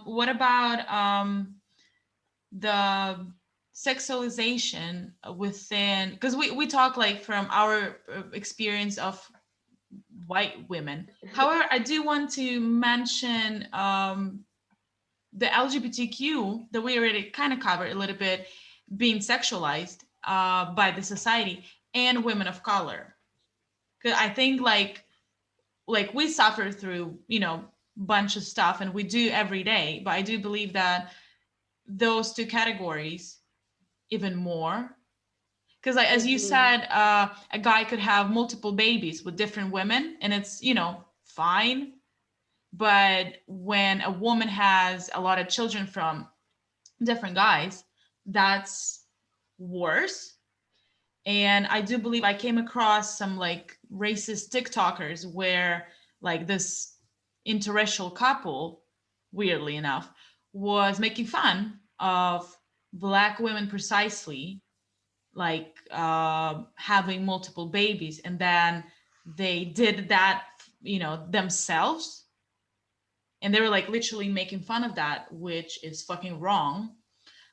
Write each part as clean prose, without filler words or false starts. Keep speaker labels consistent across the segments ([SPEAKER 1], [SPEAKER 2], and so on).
[SPEAKER 1] What about the sexualization within, because we talk like from our experience of white women. However, I do want to mention the LGBTQ that we already kind of covered a little bit, being sexualized by the society, and women of color. Because I think like we suffer through, you know, bunch of stuff, and we do every day, but I do believe that those two categories even more, because like, as you
[SPEAKER 2] Mhm.
[SPEAKER 1] said, a guy could have multiple babies with different women and it's, you know, fine. But when a woman has a lot of children from different guys, that's worse. And I do believe I came across some like racist TikTokers where like this interracial couple, weirdly enough, was making fun of black women precisely, like having multiple babies, and then they did that, you know, themselves, and they were like literally making fun of that, which is fucking wrong.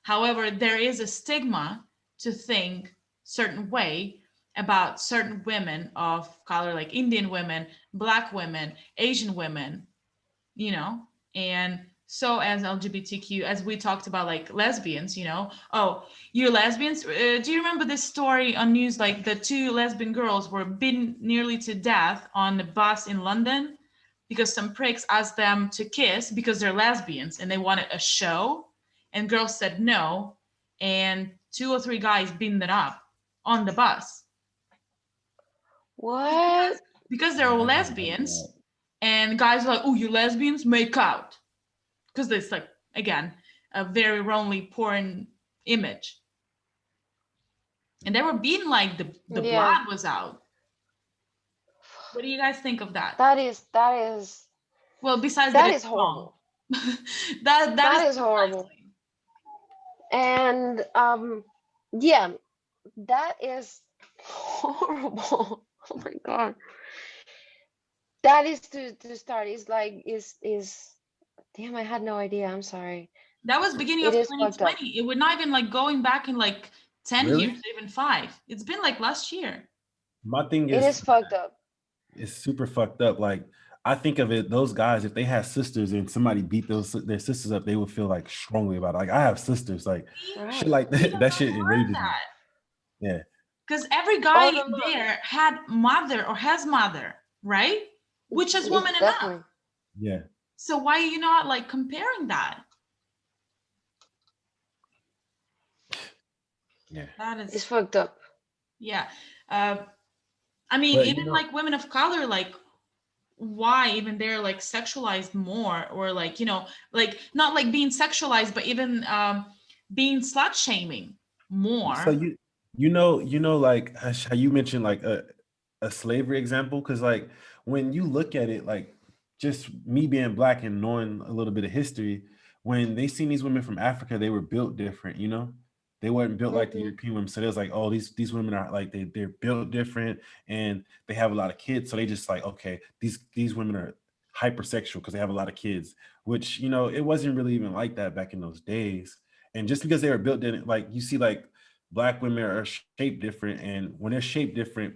[SPEAKER 1] However, there is a stigma to think certain way about certain women of color, like Indian women, black women, Asian women, you know. And so as LGBTQ, as we talked about like lesbians, you know, oh, you're lesbians. Do you remember this story on news, like the two lesbian girls were beaten nearly to death on the bus in London because some pricks asked them to kiss because they're lesbians and they wanted a show, and girls said no, and two or three guys beaten them up on the bus just
[SPEAKER 2] What?
[SPEAKER 1] because they're all
[SPEAKER 3] I didn't know that.
[SPEAKER 1] lesbians. And guys are like, oh, you lesbians, make out, because it's like, again, a very wrongly porn image, and they were beaten like the
[SPEAKER 2] Yeah.
[SPEAKER 1] blood was out. What do you guys think of that?
[SPEAKER 2] That is
[SPEAKER 1] Well, besides that
[SPEAKER 2] that
[SPEAKER 1] it's
[SPEAKER 2] is
[SPEAKER 1] wrong.
[SPEAKER 2] horrible.
[SPEAKER 1] That is
[SPEAKER 2] That is horrible.
[SPEAKER 1] precisely.
[SPEAKER 2] And yeah, that is horrible. Oh my God. That is to start. It's like is damn, I had no idea. I'm sorry.
[SPEAKER 1] That was beginning
[SPEAKER 2] It
[SPEAKER 1] of
[SPEAKER 2] is fucked up.
[SPEAKER 1] 2020. It would not even like going back in like 10 years,
[SPEAKER 3] Really?
[SPEAKER 1] even 5. It's been like last year.
[SPEAKER 3] My thing
[SPEAKER 2] It
[SPEAKER 3] is,
[SPEAKER 2] is fucked up.
[SPEAKER 3] it's super fucked up. Like I think of it, those guys, if they had sisters and somebody beat their sisters up, they would feel like strongly about it. Like I have sisters, like
[SPEAKER 1] See?
[SPEAKER 3] shit
[SPEAKER 2] Right.
[SPEAKER 3] like
[SPEAKER 1] We
[SPEAKER 3] that.
[SPEAKER 1] don't
[SPEAKER 3] That
[SPEAKER 1] know
[SPEAKER 3] shit
[SPEAKER 1] more of
[SPEAKER 3] enrages me.
[SPEAKER 1] that.
[SPEAKER 3] Yeah.
[SPEAKER 1] Because every
[SPEAKER 2] Oh
[SPEAKER 1] guy
[SPEAKER 2] no, no.
[SPEAKER 1] there had mother or has mother, right? Which is
[SPEAKER 2] It's
[SPEAKER 1] woman enough.
[SPEAKER 2] definitely.
[SPEAKER 3] Yeah.
[SPEAKER 1] So why are you not like comparing that?
[SPEAKER 3] Yeah.
[SPEAKER 1] That
[SPEAKER 2] It's
[SPEAKER 1] is,
[SPEAKER 2] fucked up.
[SPEAKER 1] yeah. Uh, I mean,
[SPEAKER 3] But you
[SPEAKER 1] even
[SPEAKER 3] know,
[SPEAKER 1] like women of color, like why even they're like sexualized more, or like, you know, like not like being sexualized, but even being slut shaming
[SPEAKER 3] so
[SPEAKER 1] more.
[SPEAKER 3] like how you mentioned like a slavery example, because like when you look at it, like just me being black and knowing a little bit of history, when they seen these women from Africa, they were built different, you know. They weren't built like the
[SPEAKER 2] Hmm.
[SPEAKER 3] European women. So there's like, oh, these women are like they're built different and they have a lot of kids. So they just like, okay, these women are hypersexual because they have a lot of kids, which you know, it wasn't really even like that back in those days. And just because they were built in, like you see like black women are shaped different, and when they're shaped different,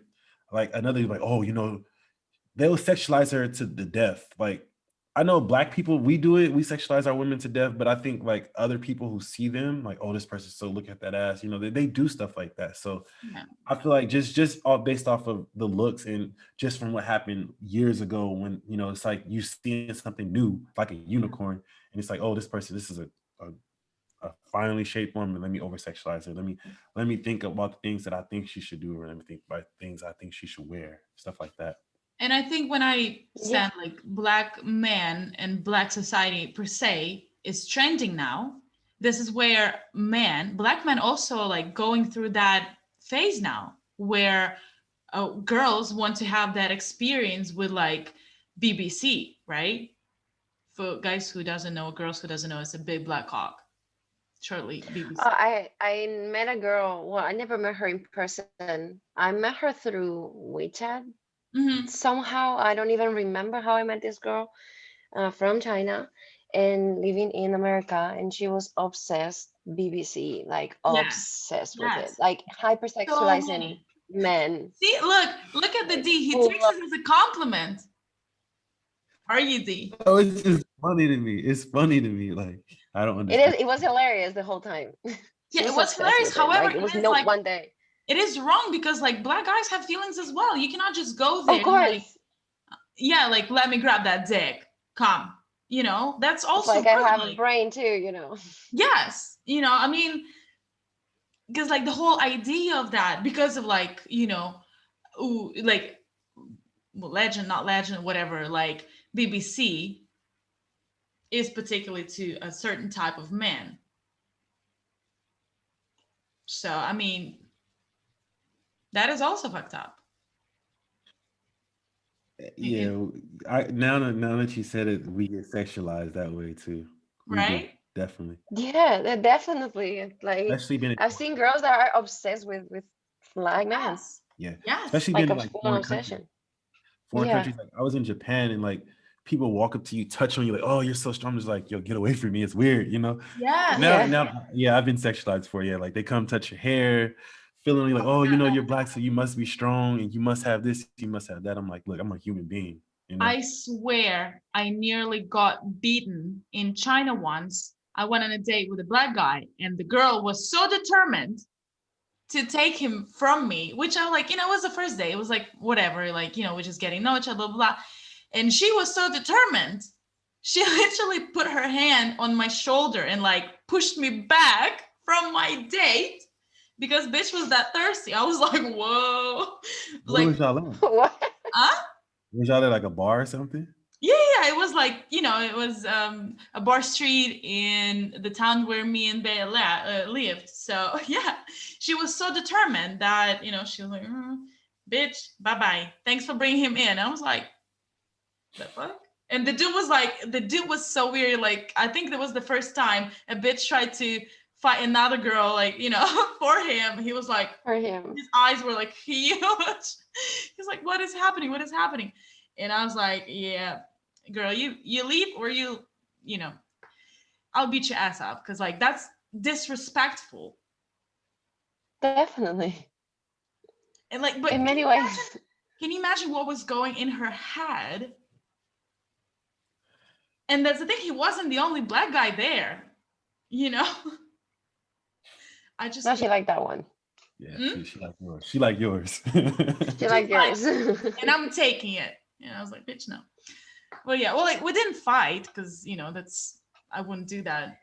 [SPEAKER 3] like another like, oh, you know, they'll sexualize her to the death. Like I know black people, we do it, we sexualize our women to death, but I think like other people who see them, like, oh, this person's so look at that ass, you know, they do stuff like that. So
[SPEAKER 1] Yeah.
[SPEAKER 3] I feel like just all based off of the looks and just from what happened years ago when, you know, it's like you seeing something new, like a unicorn, and it's like, oh, this person, this is a finely shaped woman. Let me over sexualize her. Let me think about the things that I think she should do, or let me think about things I think she should wear, stuff like that.
[SPEAKER 1] And I think when I
[SPEAKER 2] Yeah.
[SPEAKER 1] said like black men and black society per se is trending now, this is where black men also like going through that phase now, where girls want to have that experience with like BBC, right? For guys who doesn't know, girls who doesn't know, it's a big black cock, shortly BBC.
[SPEAKER 2] I met a girl. Well, I never met her in person. I met her through WeChat.
[SPEAKER 1] Mm-hmm.
[SPEAKER 2] Somehow, I don't even remember how I met this girl from China, and living in America, and she was obsessed BBC, like
[SPEAKER 1] Yes.
[SPEAKER 2] obsessed with it,
[SPEAKER 1] Yes.
[SPEAKER 2] like
[SPEAKER 1] So
[SPEAKER 2] hypersexualizing
[SPEAKER 1] many.
[SPEAKER 2] men.
[SPEAKER 1] See, look at the
[SPEAKER 2] Like,
[SPEAKER 1] D. He
[SPEAKER 2] full
[SPEAKER 1] takes it as a compliment. Are you D?
[SPEAKER 3] Oh, it's just funny to me. It's funny to me. Like, I don't
[SPEAKER 2] it
[SPEAKER 3] understand.
[SPEAKER 2] is. It was hilarious the whole time. She
[SPEAKER 1] Yeah, it
[SPEAKER 2] was
[SPEAKER 1] was
[SPEAKER 2] obsessed
[SPEAKER 1] hilarious.
[SPEAKER 2] with it.
[SPEAKER 1] However,
[SPEAKER 2] Like,
[SPEAKER 1] it
[SPEAKER 2] it was
[SPEAKER 1] is
[SPEAKER 2] no
[SPEAKER 1] like
[SPEAKER 2] one day.
[SPEAKER 1] it is wrong because like black guys have feelings as well. You cannot just go there
[SPEAKER 2] Of
[SPEAKER 1] and like,
[SPEAKER 2] course,
[SPEAKER 1] yeah, like let me grab that dick. Come. You know, that's
[SPEAKER 2] it's
[SPEAKER 1] also
[SPEAKER 2] like I
[SPEAKER 1] rude.
[SPEAKER 2] have a
[SPEAKER 1] Like,
[SPEAKER 2] brain too. You know.
[SPEAKER 1] yes, I mean, because like the whole idea of that, because of like, ooh, like well, legend, not legend, whatever, like BBC is particularly to a certain type of man. So I mean, that is also fucked up.
[SPEAKER 3] Yeah, I now that you said it, we get sexualized that way too. We do,
[SPEAKER 1] Right?
[SPEAKER 3] definitely.
[SPEAKER 2] Yeah, definitely. Like,
[SPEAKER 3] Especially being in
[SPEAKER 2] I've seen girls that are obsessed with black men,
[SPEAKER 1] Yes.
[SPEAKER 3] yeah,
[SPEAKER 1] Yes.
[SPEAKER 3] especially being
[SPEAKER 2] like
[SPEAKER 3] in
[SPEAKER 2] a
[SPEAKER 3] like
[SPEAKER 2] full
[SPEAKER 3] foreign countries.
[SPEAKER 2] obsession.
[SPEAKER 3] Foreign
[SPEAKER 2] Yeah.
[SPEAKER 3] countries, like I was in Japan and like people walk up to you, touch on you, like, oh, you're so strong. I'm just like, yo, get away from me. It's weird, you know?
[SPEAKER 1] Yes.
[SPEAKER 3] Now,
[SPEAKER 2] Yeah.
[SPEAKER 3] now, yeah, I've been sexualized for, yeah. Like they come touch your hair, feeling like, oh, you're black, so you must be strong and you must have this, you must have that. I'm like, look, I'm a human being, you know?
[SPEAKER 1] I swear I nearly got beaten in China once. I went on a date with a black guy, and the girl was so determined to take him from me, which I like, it was the first day. It was like, whatever, like, we're just getting to know each other, blah, blah, blah. And she was so determined. She literally put her hand on my shoulder and like pushed me back from my date because bitch was that thirsty. I was like, whoa.
[SPEAKER 3] Where
[SPEAKER 1] Like,
[SPEAKER 3] was y'all at?
[SPEAKER 2] What?
[SPEAKER 1] huh?
[SPEAKER 3] Was y'all at like a bar or something?
[SPEAKER 1] Yeah, it was like, it was a bar street in the town where me and Bea lived. So yeah, she was so determined that, she was like, bitch, bye-bye. Thanks for bringing him in. I was like, the fuck? And the dude was so weird. Like, I think that was the first time a bitch tried to fight another girl, like, for him. He was like,
[SPEAKER 2] For him.
[SPEAKER 1] his eyes were like huge. He's like, what is happening? What is happening? And I was like, yeah, girl, you leave or you know, I'll beat your ass up because like that's disrespectful.
[SPEAKER 2] Definitely.
[SPEAKER 1] And like, but
[SPEAKER 2] In many ways.
[SPEAKER 1] can you imagine what was going in her head? And that's the thing, he wasn't the only black guy there, you know? I just
[SPEAKER 2] No,
[SPEAKER 1] feel
[SPEAKER 2] she liked that one.
[SPEAKER 3] Yeah,
[SPEAKER 1] Hmm?
[SPEAKER 3] she like yours. She like yours.
[SPEAKER 2] She liked
[SPEAKER 1] like,
[SPEAKER 2] yours.
[SPEAKER 1] and I'm taking it. And I was like, bitch, no. Well, yeah, well, like we didn't fight because that's I wouldn't do that.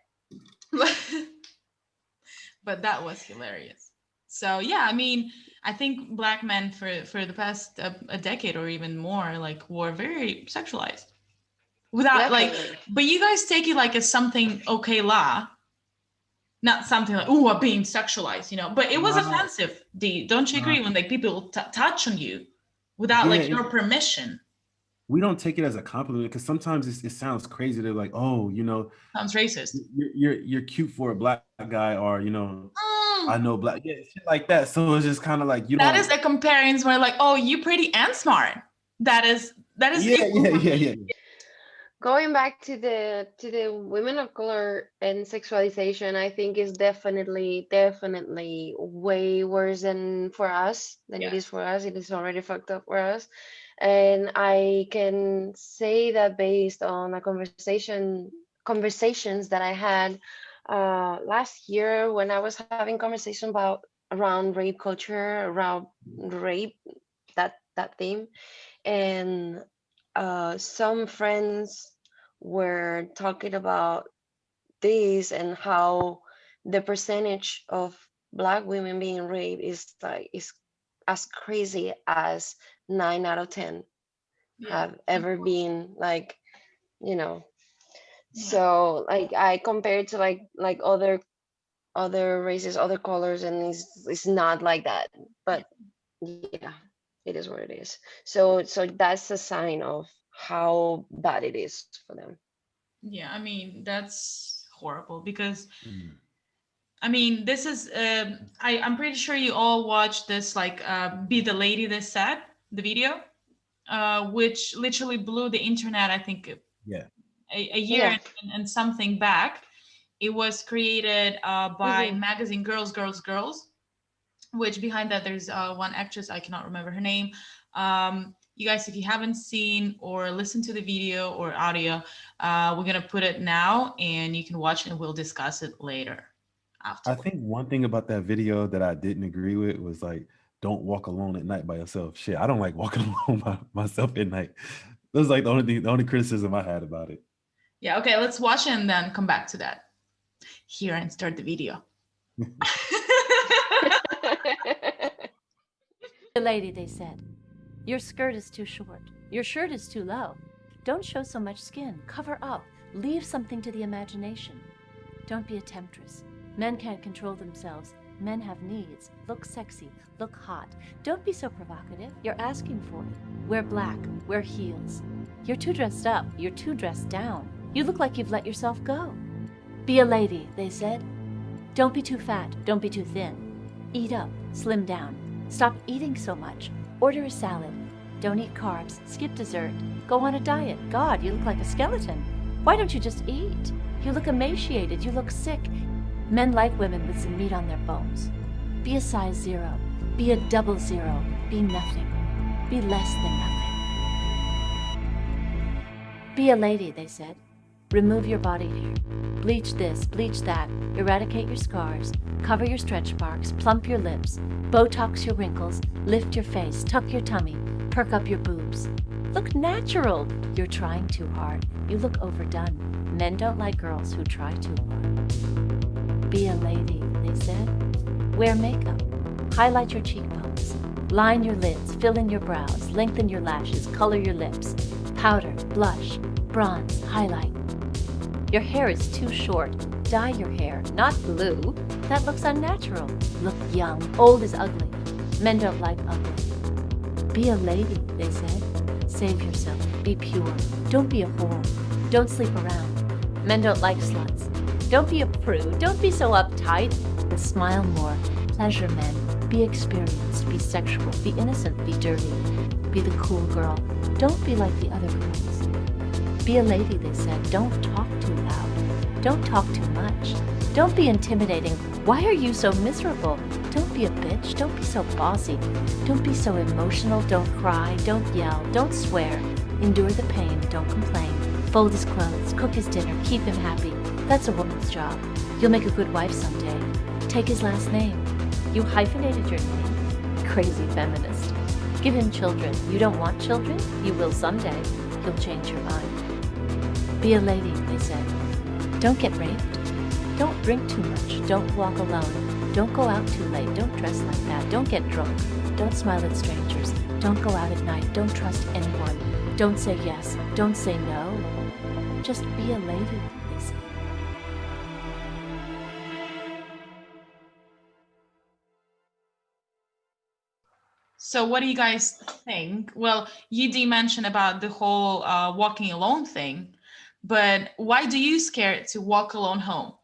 [SPEAKER 1] But that was hilarious. So yeah, I mean, I think black men for the past a decade or even more, like, were very sexualized without like,
[SPEAKER 2] Definitely.
[SPEAKER 1] but you guys take it like as something okay, la, not something like, oh, I'm being sexualized, but it was
[SPEAKER 3] Nah,
[SPEAKER 1] offensive. Don't you
[SPEAKER 3] nah.
[SPEAKER 1] agree when like people touch on you without
[SPEAKER 3] Yeah,
[SPEAKER 1] like your permission?
[SPEAKER 3] we don't take it as a compliment because sometimes it sounds crazy. They're like, oh,
[SPEAKER 1] Sounds racist.
[SPEAKER 3] you're cute for a black guy, or I
[SPEAKER 1] Mm,
[SPEAKER 3] know black, yeah, shit like that. So it's just kind of like you
[SPEAKER 1] that is
[SPEAKER 3] don't.
[SPEAKER 1] a comparison where like, oh, you pretty and smart. That is
[SPEAKER 3] Yeah,
[SPEAKER 1] equal
[SPEAKER 3] yeah,
[SPEAKER 1] for
[SPEAKER 3] yeah,
[SPEAKER 1] me.
[SPEAKER 3] yeah.
[SPEAKER 2] Going back to the women of color and sexualization, I think is definitely way worse than for us than it is
[SPEAKER 1] Yes.
[SPEAKER 2] for us. It is already fucked up for us. And I can say that based on a conversations that I had last year when I was having conversation about around rape culture, around rape, that theme. And some friends were talking about this and how the percentage of black women being raped is as crazy as 9 out of 10
[SPEAKER 1] Yeah.
[SPEAKER 2] have ever been, like, you know.
[SPEAKER 1] Yeah.
[SPEAKER 2] So like I compared to like other races, other colors, and it's not like that.
[SPEAKER 1] Yeah.
[SPEAKER 2] But yeah, it is what it is. So that's a sign of how bad it is for them.
[SPEAKER 1] Yeah. I mean, that's horrible because
[SPEAKER 3] Mm.
[SPEAKER 1] I mean, this is I'm pretty sure you all watched this like Be the Lady This Said, the video, which literally blew the internet, I think,
[SPEAKER 3] Yeah.
[SPEAKER 1] a year and something back. It was created by magazine Girls, which behind that there's one actress, I cannot remember her name. You guys, if you haven't seen or listened to the video or audio, we're gonna put it now and you can watch it and we'll discuss it later
[SPEAKER 3] I
[SPEAKER 1] afterwards.
[SPEAKER 3] think one thing about that video that I didn't agree with was like, don't walk alone at night by yourself. Shit, I don't like walking alone by myself at night. That was like the only criticism I had about it.
[SPEAKER 1] Yeah, okay, let's watch it and then come back to that here and start the video.
[SPEAKER 4] The lady, they said, your skirt is too short. Your shirt is too low. Don't show so much skin. Cover up. Leave something to the imagination. Don't be a temptress. Men can't control themselves. Men have needs. Look sexy. Look hot. Don't be so provocative. You're asking for it. Wear black. Wear heels. You're too dressed up. You're too dressed down. You look like you've let yourself go. Be a lady, they said. Don't be too fat. Don't be too thin. Eat up. Slim down. Stop eating so much. Order a salad. Don't eat carbs. Skip dessert. Go on a diet. God, you look like a skeleton. Why don't you just eat? You look emaciated. You look sick. Men like women with some meat on their bones. Be a size 0. Be a 00. Be nothing. Be less than nothing. Be a lady, they said. Remove your body hair. Bleach this, bleach that. Eradicate your scars. Cover your stretch marks. Plump your lips. Botox your wrinkles. Lift your face. Tuck your tummy. Perk up your boobs. Look natural. You're trying too hard. You look overdone. Men don't like girls who try too hard. Be a lady, they said. Wear makeup. Highlight your cheekbones. Line your lids. Fill in your brows. Lengthen your lashes. Color your lips. Powder, blush, bronze, highlight. Your hair is too short. Dye your hair, not blue. That looks unnatural. Look young. Old is ugly. Men don't like ugly. Be a lady, they said. Save yourself. Be pure. Don't be a whore. Don't sleep around. Men don't like sluts. Don't be a prude. Don't be so uptight. But smile more. Pleasure men. Be experienced. Be sexual. Be innocent. Be dirty. Be the cool girl. Don't be like the other girls. Be a lady, they said. Don't talk too loud. Don't talk too much. Don't be intimidating. Why are you so miserable? Don't be a bitch. Don't be so bossy. Don't be so emotional. Don't cry. Don't yell. Don't swear. Endure the pain. Don't complain. Fold his clothes. Cook his dinner. Keep him happy. That's a woman's job. You'll make a good wife someday. Take his last name. You hyphenated your name. Crazy feminist. Give him children. You don't want children? You will someday. He'll change your mind. Be a lady, they said. Don't get raped. Don't drink too much. Don't walk alone. Don't go out too late. Don't dress like that. Don't get drunk. Don't smile at strangers. Don't go out at night. Don't trust anyone. Don't say yes. Don't say no. Just be a lady, they said.
[SPEAKER 1] So what do you guys think? Well, you did mention about the whole walking alone thing, but why do you scared to walk alone home?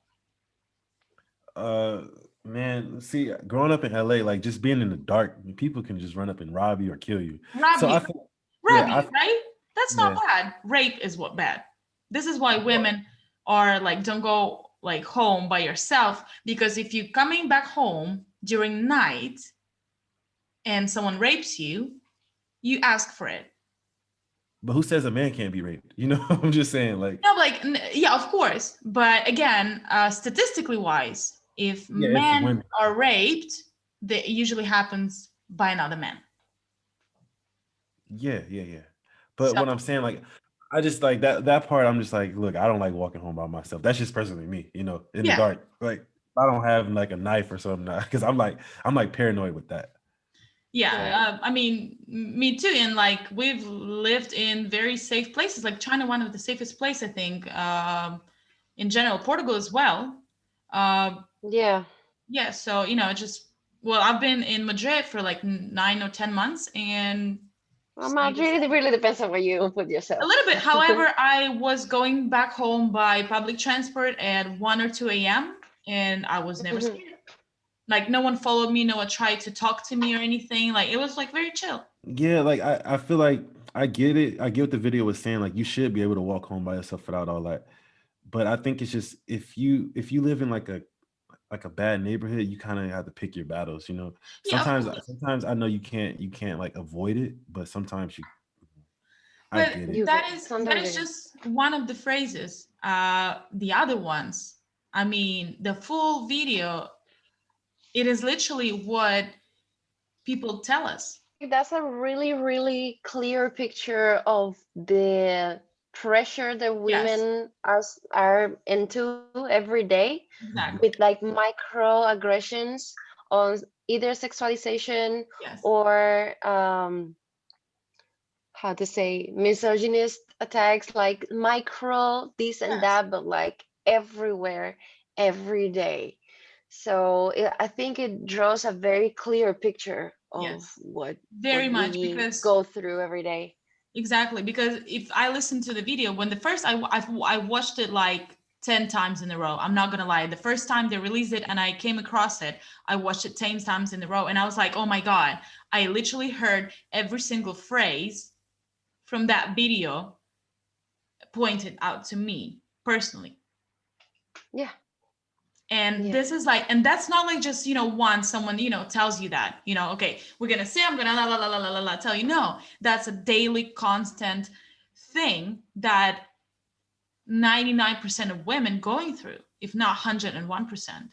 [SPEAKER 3] Man, see, growing up in LA, like just being in the dark, people can just run up and rob you or kill you.
[SPEAKER 1] Rob
[SPEAKER 3] So
[SPEAKER 1] you,
[SPEAKER 3] I think,
[SPEAKER 1] right? That's not
[SPEAKER 3] yeah.
[SPEAKER 1] bad. Rape is what bad. This is why women are like, don't go like home by yourself, because if you're coming back home during night and someone rapes you, you ask for it.
[SPEAKER 3] But who says a man can't be raped? You know, I'm just saying, like,
[SPEAKER 1] No, like, yeah, of course. But again, statistically wise, if
[SPEAKER 3] yeah, it's
[SPEAKER 1] men
[SPEAKER 3] women.
[SPEAKER 1] are raped, that usually happens by another man.
[SPEAKER 3] Yeah. But
[SPEAKER 1] So,
[SPEAKER 3] what I'm saying, like, I just like that part. I'm just like, look, I don't like walking home by myself. That's just personally me, you know, in the
[SPEAKER 1] yeah.
[SPEAKER 3] dark. Like, I don't have like a knife or something because I'm like paranoid with that.
[SPEAKER 1] Yeah, I mean, me too. And like we've lived in very safe places, like China, one of the safest places, I think, in general, Portugal as well.
[SPEAKER 2] Yeah.
[SPEAKER 1] Yeah, so just I've been in Madrid for like 9 or 10 months, and
[SPEAKER 2] Madrid, it really depends on where you put yourself.
[SPEAKER 1] a little bit. However, I was going back home by public transport at 1 or 2 a.m. and I was never scared. Like no one followed me, no one tried to talk to me or anything. Like it was like very chill.
[SPEAKER 3] Yeah, like I feel like I get it. I get what the video was saying. Like you should be able to walk home by yourself without all that. But I think it's just if you live in like a bad neighborhood, you kind of have to pick your battles, you know.
[SPEAKER 1] Yeah, of
[SPEAKER 3] Sometimes
[SPEAKER 1] course.
[SPEAKER 3] sometimes I know you can't like avoid it, but sometimes you I
[SPEAKER 1] But
[SPEAKER 3] get it.
[SPEAKER 2] You
[SPEAKER 1] that
[SPEAKER 2] can.
[SPEAKER 1] that
[SPEAKER 2] Sometimes
[SPEAKER 1] is
[SPEAKER 2] you
[SPEAKER 1] just one of the phrases. The other ones, I mean, the full video, it is literally what people tell us.
[SPEAKER 2] that's a really, really clear picture of the pressure that
[SPEAKER 1] Yes,
[SPEAKER 2] women are into every day with
[SPEAKER 1] exactly.
[SPEAKER 2] like microaggressions on either sexualization
[SPEAKER 1] Yes,
[SPEAKER 2] or how to say misogynist attacks, like micro this and
[SPEAKER 1] yes,
[SPEAKER 2] that, but like everywhere, every day. So I think it draws a very clear picture of
[SPEAKER 1] yes.
[SPEAKER 2] what
[SPEAKER 1] Very much
[SPEAKER 2] we
[SPEAKER 1] because
[SPEAKER 2] go through every day.
[SPEAKER 1] exactly because if I listen to the video, when the first I watched it like 10 times in a row. I'm not gonna lie. The first time they released it and I came across it, I watched it 10 times in a row and I was like, oh my God, I literally heard every single phrase from that video pointed out to me personally.
[SPEAKER 2] Yeah,
[SPEAKER 1] And
[SPEAKER 2] yeah,
[SPEAKER 1] this is like, and that's not like just, once someone, tells you that, okay, we're going to say, I'm going to la, tell you. No, that's a daily constant thing that 99% of women going through, if not 101%,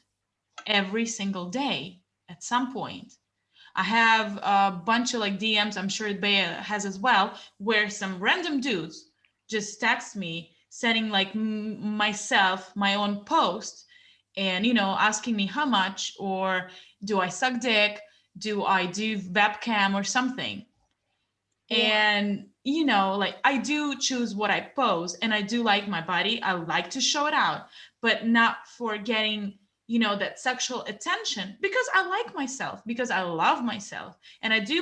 [SPEAKER 1] every single day at some point. I have a bunch of like DMs, I'm sure Bea has as well, where some random dudes just text me, sending like myself, my own post, and asking me how much, or do I suck dick, do I do webcam or something.
[SPEAKER 2] yeah.
[SPEAKER 1] And like I do choose what I post, and I do like my body, I like to show it out, but not for getting that sexual attention, because I like myself, because I love myself, and I do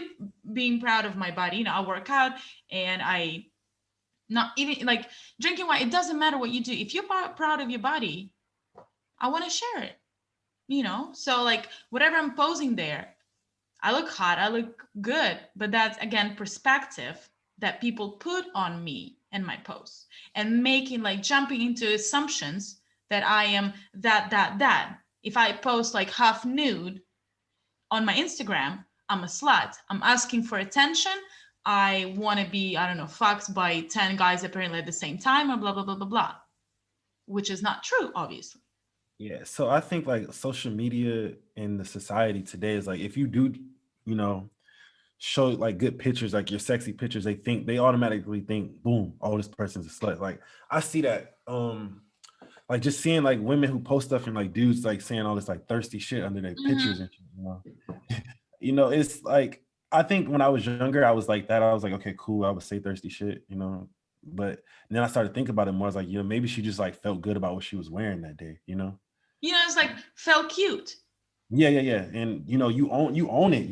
[SPEAKER 1] being proud of my body. I work out, and I not even like drinking wine. It doesn't matter what you do. If you're proud of your body, I want to share it. So like whatever I'm posing there, I look hot, I look good, but that's again perspective that people put on me and my posts, and making like jumping into assumptions that I am that. If I post like half nude on my Instagram, I'm a slut. I'm asking for attention. I want to be, I don't know, fucked by 10 guys apparently at the same time, or blah, blah, blah, blah, blah, which is not true, obviously.
[SPEAKER 3] Yeah, so I think like social media in the society today is like if you do, you know, show like good pictures, like your sexy pictures, they automatically think, boom, oh, this person's a slut. Like I see that like just seeing like women who post stuff and like dudes like saying all this like thirsty shit under their pictures
[SPEAKER 1] Mm-hmm.
[SPEAKER 3] and shit, it's like I think when I was younger, I was like that. I was like, okay, cool, I would say thirsty shit, But then I started thinking about it more. I was like, maybe she just like felt good about what she was wearing that day.
[SPEAKER 1] It's like felt cute.
[SPEAKER 3] Yeah. And you own it.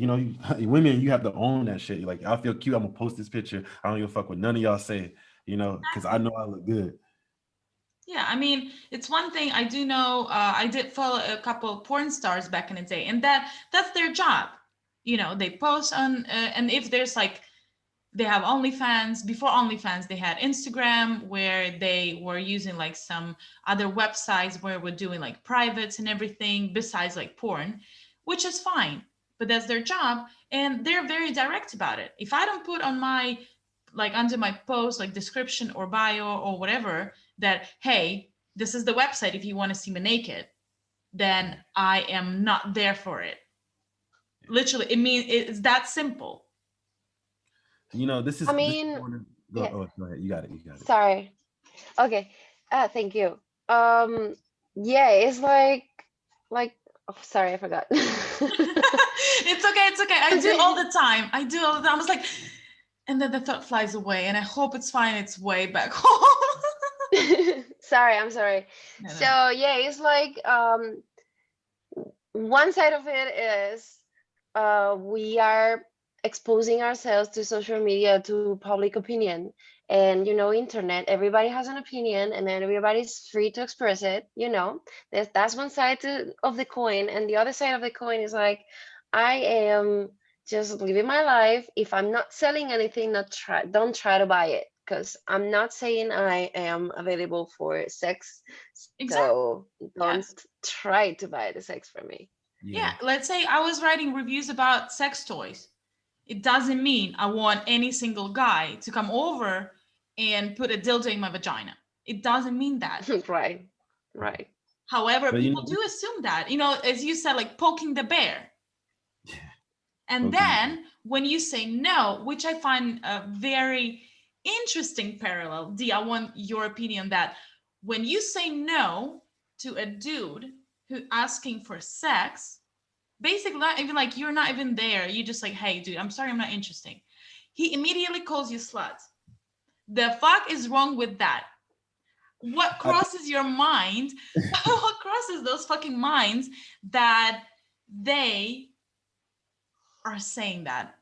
[SPEAKER 3] Women, you have to own that shit. You're like, I feel cute. I'm gonna post this picture. I don't give a fuck what none of y'all say, because I know I look good.
[SPEAKER 1] Yeah, I mean, it's one thing I do know. I did follow a couple of porn stars back in the day, and that's their job. They post on, and if there's like, they have OnlyFans. Before OnlyFans, they had Instagram, where they were using like some other websites where we're doing like privates and everything besides like porn, which is fine, but that's their job, and they're very direct about it. If I don't put on my like under my post like description or bio or whatever that, hey, this is the website if you want to see me naked, then I am not there for it. Literally, it means it's that simple.
[SPEAKER 3] This
[SPEAKER 2] I
[SPEAKER 3] is this
[SPEAKER 2] mean,
[SPEAKER 3] morning. Go,
[SPEAKER 2] yeah.
[SPEAKER 3] oh, go ahead. You got it. You got it.
[SPEAKER 2] Sorry. Okay. Thank you. Um, yeah, it's like. Oh, sorry, I forgot.
[SPEAKER 1] It's okay. I do all the time. I was like, and then the thought flies away, and I hope it's fine its way back home.
[SPEAKER 2] Sorry, I'm sorry.
[SPEAKER 1] No,
[SPEAKER 2] So
[SPEAKER 1] no.
[SPEAKER 2] yeah, it's like one side of it is we are exposing ourselves to social media, to public opinion, and internet, everybody has an opinion and then everybody's free to express it. That's one side of the coin, and the other side of the coin is like I am just living my life. If I'm not selling anything, don't try to buy it, because I'm not saying I am available for sex.
[SPEAKER 1] Exactly.
[SPEAKER 2] So don't
[SPEAKER 1] Yes.
[SPEAKER 2] try to buy the sex from me.
[SPEAKER 1] Yeah. Let's say I was writing reviews about sex toys. It doesn't mean I want any single guy to come over and put a dildo in my vagina. It doesn't mean that.
[SPEAKER 2] Right. Right.
[SPEAKER 1] However,
[SPEAKER 3] But you
[SPEAKER 1] people
[SPEAKER 3] know,
[SPEAKER 1] do assume that, as you said, like poking the bear. And
[SPEAKER 3] poking the
[SPEAKER 1] then when you say no, which I find a very interesting parallel, Dee, I want your opinion on that. When you say no to a dude who asking for sex, basically not even like you're not even there. You just like, hey, dude, I'm sorry, I'm not interested. He immediately calls you slut. The fuck is wrong with that? What
[SPEAKER 3] I,
[SPEAKER 1] crosses your mind? What crosses those fucking minds that they are saying that?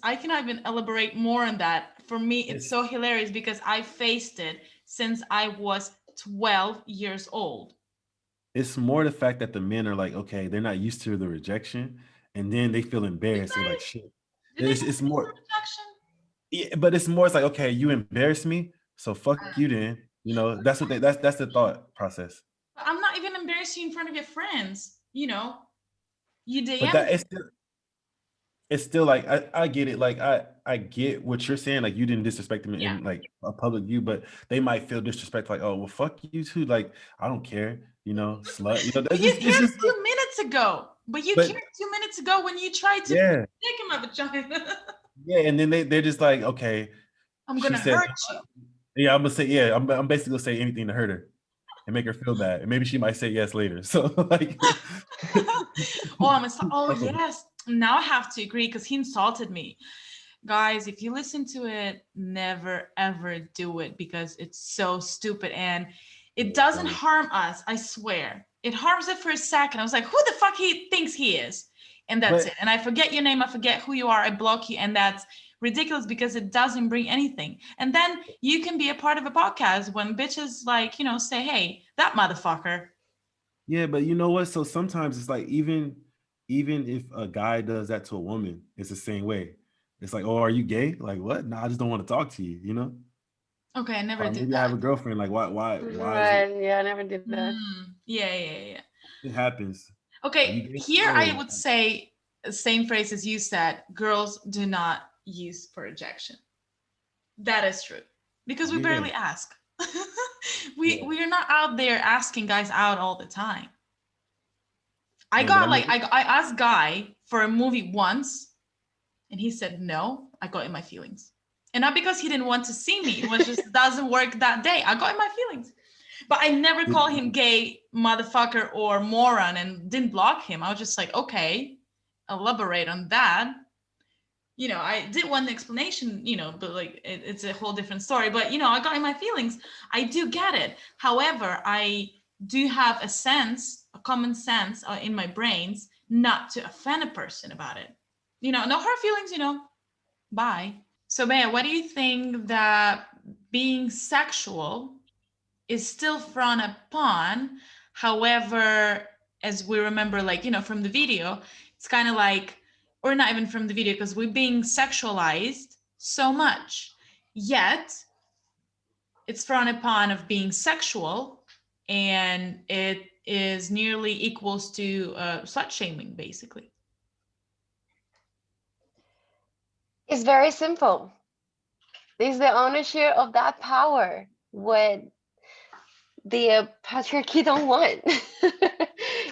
[SPEAKER 1] I cannot even elaborate more on that. For me, it's so hilarious because I faced it since I was 12 years old.
[SPEAKER 3] it's more the fact that the men are like, okay, they're not used to the rejection, and then they feel embarrassed. They're like, shit.
[SPEAKER 1] Did they
[SPEAKER 3] It's
[SPEAKER 1] feel
[SPEAKER 3] more,
[SPEAKER 1] rejection?
[SPEAKER 3] yeah, but it's more. It's like, okay, you embarrass me, so fuck you then. You know, that's what that's the thought process.
[SPEAKER 1] But I'm not even embarrassing you in front of your friends. You
[SPEAKER 3] But
[SPEAKER 1] DM
[SPEAKER 3] that
[SPEAKER 1] me.
[SPEAKER 3] it's still like I get it. Like I get what you're saying. Like you didn't disrespect them
[SPEAKER 1] Yeah.
[SPEAKER 3] in like a public view, but they might feel disrespect. Like, oh well, fuck you too. Like I don't care. You know, slut. You know,
[SPEAKER 1] But
[SPEAKER 3] that's
[SPEAKER 1] you
[SPEAKER 3] just it's
[SPEAKER 1] cared
[SPEAKER 3] just.
[SPEAKER 1] 2 minutes ago. But you
[SPEAKER 3] But
[SPEAKER 1] cared 2 minutes ago when you tried to
[SPEAKER 3] yeah,
[SPEAKER 1] dick in my vagina.
[SPEAKER 3] yeah, and then they're just like, okay,
[SPEAKER 1] I'm
[SPEAKER 3] she
[SPEAKER 1] gonna
[SPEAKER 3] said,
[SPEAKER 1] hurt you.
[SPEAKER 3] yeah, I'm gonna say, yeah, I'm basically gonna say anything to hurt her and make her feel bad, and maybe she might say yes later. So like,
[SPEAKER 1] Oh yes. Now I have to agree because he insulted me. Guys, if you listen to it, never ever do it because it's so stupid and it doesn't harm us. I swear. It harms it for a second. I was like, who the fuck he thinks he is? And that's
[SPEAKER 3] but
[SPEAKER 1] it. And I forget your name. I forget who you are. I block you. And that's ridiculous because it doesn't bring anything. And then you can be a part of a podcast when bitches like, say, hey, that motherfucker.
[SPEAKER 3] yeah, but you know what? So sometimes it's like even if a guy does that to a woman, it's the same way. It's like, oh, are you gay? Like what? No, I just don't want to talk to you. You know?
[SPEAKER 1] Okay, I never
[SPEAKER 3] Or
[SPEAKER 1] did
[SPEAKER 3] maybe I have
[SPEAKER 1] that.
[SPEAKER 3] a girlfriend. Like why is it?
[SPEAKER 2] Right. Yeah, I never did that.
[SPEAKER 1] Yeah.
[SPEAKER 3] It happens. Are you
[SPEAKER 1] Okay,
[SPEAKER 3] gay?
[SPEAKER 1] here I
[SPEAKER 3] No.
[SPEAKER 1] would say the same phrase as you said, girls do not use projection. That is true. Because we
[SPEAKER 3] Yeah.
[SPEAKER 1] barely ask.
[SPEAKER 3] Yeah.
[SPEAKER 1] We are not out there asking guys out all the time. I
[SPEAKER 3] No, but I
[SPEAKER 1] got like
[SPEAKER 3] mean,
[SPEAKER 1] I asked Guy for a movie once and he said no. I got in my feelings. And not because he didn't want to see me, it was just doesn't work that day. I got in my feelings. But I never call him gay, motherfucker, or moron and didn't block him. I was just like, okay, elaborate on that. I did want an explanation, but like it's a whole different story. But, I got in my feelings. I do get it. However, I do have a common sense in my brains not to offend a person about it. No hard feelings, bye. So, Maya, what do you think that being sexual is still frowned upon? However, as we remember, like, from the video, it's kind of like, or not even from the video, because we're being sexualized so much. Yet, it's frowned upon of being sexual, and it is nearly equals to slut shaming, basically.
[SPEAKER 2] It's very simple. It's the ownership of that power. What the patriarchy don't want.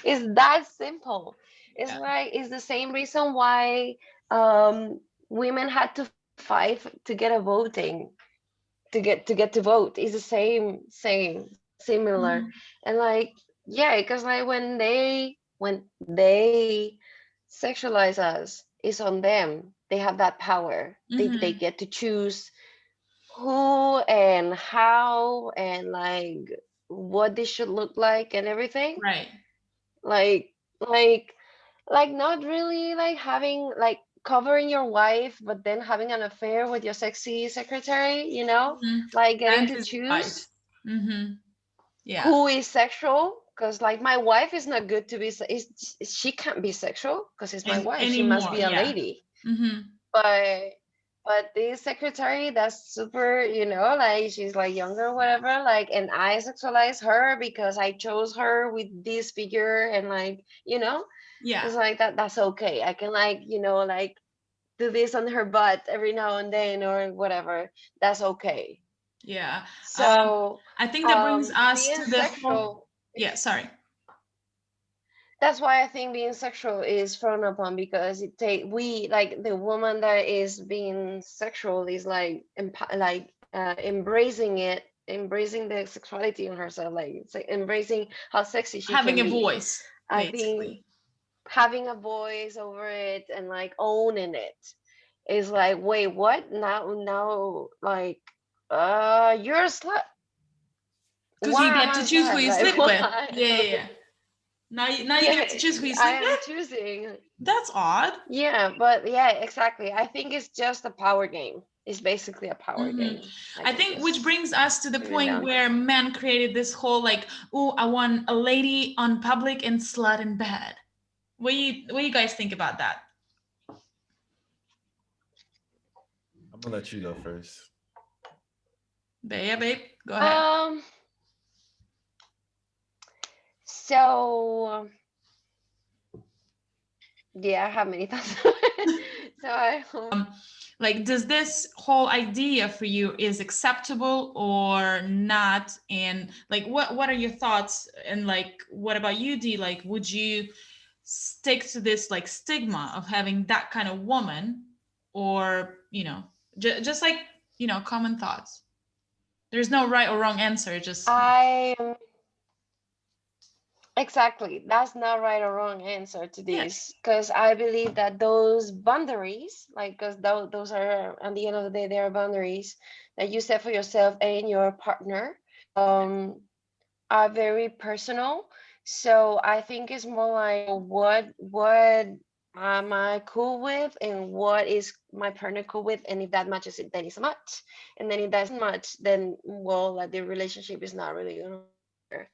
[SPEAKER 2] It's that simple. It's
[SPEAKER 1] Yeah.
[SPEAKER 2] like it's the same reason why um, women had to fight to get a voting to get to vote. It's the same similar,
[SPEAKER 1] Mhm.
[SPEAKER 2] and like yeah, because like when they sexualize us, it's on them. They have that power. They
[SPEAKER 1] Mhm.
[SPEAKER 2] get to choose who and how and like what this should look like and everything,
[SPEAKER 1] Right.
[SPEAKER 2] like like like not really like having like covering your wife but then having an affair with your sexy secretary,
[SPEAKER 1] Mhm.
[SPEAKER 2] like getting
[SPEAKER 1] And
[SPEAKER 2] to
[SPEAKER 1] his
[SPEAKER 2] choose
[SPEAKER 1] wife. Mm-hmm. Yeah.
[SPEAKER 2] who is sexual, because like my wife is not good to be she can't be sexual because it's my
[SPEAKER 1] And
[SPEAKER 2] wife, she must
[SPEAKER 1] anymore.
[SPEAKER 2] be a
[SPEAKER 1] Yeah.
[SPEAKER 2] lady. But this secretary, that's super, like she's like younger or whatever, like, and I sexualize her because I chose her with this figure, and like,
[SPEAKER 1] Yeah.
[SPEAKER 2] it's like that's okay. I can like, like do this on her butt every now and then or whatever. That's okay.
[SPEAKER 1] Yeah.
[SPEAKER 2] So
[SPEAKER 1] I think that brings us
[SPEAKER 2] being
[SPEAKER 1] to the whole.
[SPEAKER 2] sexual,
[SPEAKER 1] Yeah, sorry.
[SPEAKER 2] that's why I think being sexual is frowned upon, because we, like, the woman that is being sexual is like embracing it, embracing the sexuality on herself, like it's like embracing how sexy she
[SPEAKER 1] Having
[SPEAKER 2] can
[SPEAKER 1] a
[SPEAKER 2] be.
[SPEAKER 1] voice,
[SPEAKER 2] I think
[SPEAKER 1] basically.
[SPEAKER 2] having a voice over it and like owning it is like, wait, what? Now, like, you're a slut.
[SPEAKER 1] Because you
[SPEAKER 2] Why am
[SPEAKER 1] get to
[SPEAKER 2] I a
[SPEAKER 1] choose who
[SPEAKER 2] slut?
[SPEAKER 1] you
[SPEAKER 2] Like,
[SPEAKER 1] sleep with.
[SPEAKER 2] why?
[SPEAKER 1] Yeah, yeah, yeah. Now you
[SPEAKER 2] Yeah,
[SPEAKER 1] get to choose who you
[SPEAKER 2] I
[SPEAKER 1] sleep
[SPEAKER 2] am
[SPEAKER 1] with.
[SPEAKER 2] choosing.
[SPEAKER 1] That's odd.
[SPEAKER 2] Yeah, but yeah, exactly. I think it's just a power game. It's basically a power
[SPEAKER 1] Hmm.
[SPEAKER 2] game. I
[SPEAKER 1] I
[SPEAKER 2] can
[SPEAKER 1] think, which
[SPEAKER 2] just
[SPEAKER 1] brings us to the
[SPEAKER 2] put it
[SPEAKER 1] point
[SPEAKER 2] down to.
[SPEAKER 1] where men created this whole like, oh, I want a lady on public and slut in bed. What you guys think about that?
[SPEAKER 3] I'm gonna let you go first.
[SPEAKER 1] Babe, go ahead.
[SPEAKER 2] Um. So yeah, I have many thoughts. So I hope.
[SPEAKER 1] Like, does this whole idea for you is acceptable or not? And like, what are your thoughts? And like, what about you, D? Like, would you stick to this like stigma of having that kind of woman, or just like common thoughts? There's no right or wrong answer. Just
[SPEAKER 2] I Exactly. That's not right or wrong answer to
[SPEAKER 1] yeah,
[SPEAKER 2] this, because I believe that those boundaries, like, because those are, at the end of the day, they are boundaries that you set for yourself and your partner, um, are very personal. So I think it's more like, what am I cool with, and what is my partner cool with, and if that matches it, then it's a match, and then if that's not much, then, well, like, the relationship is not really gonna work.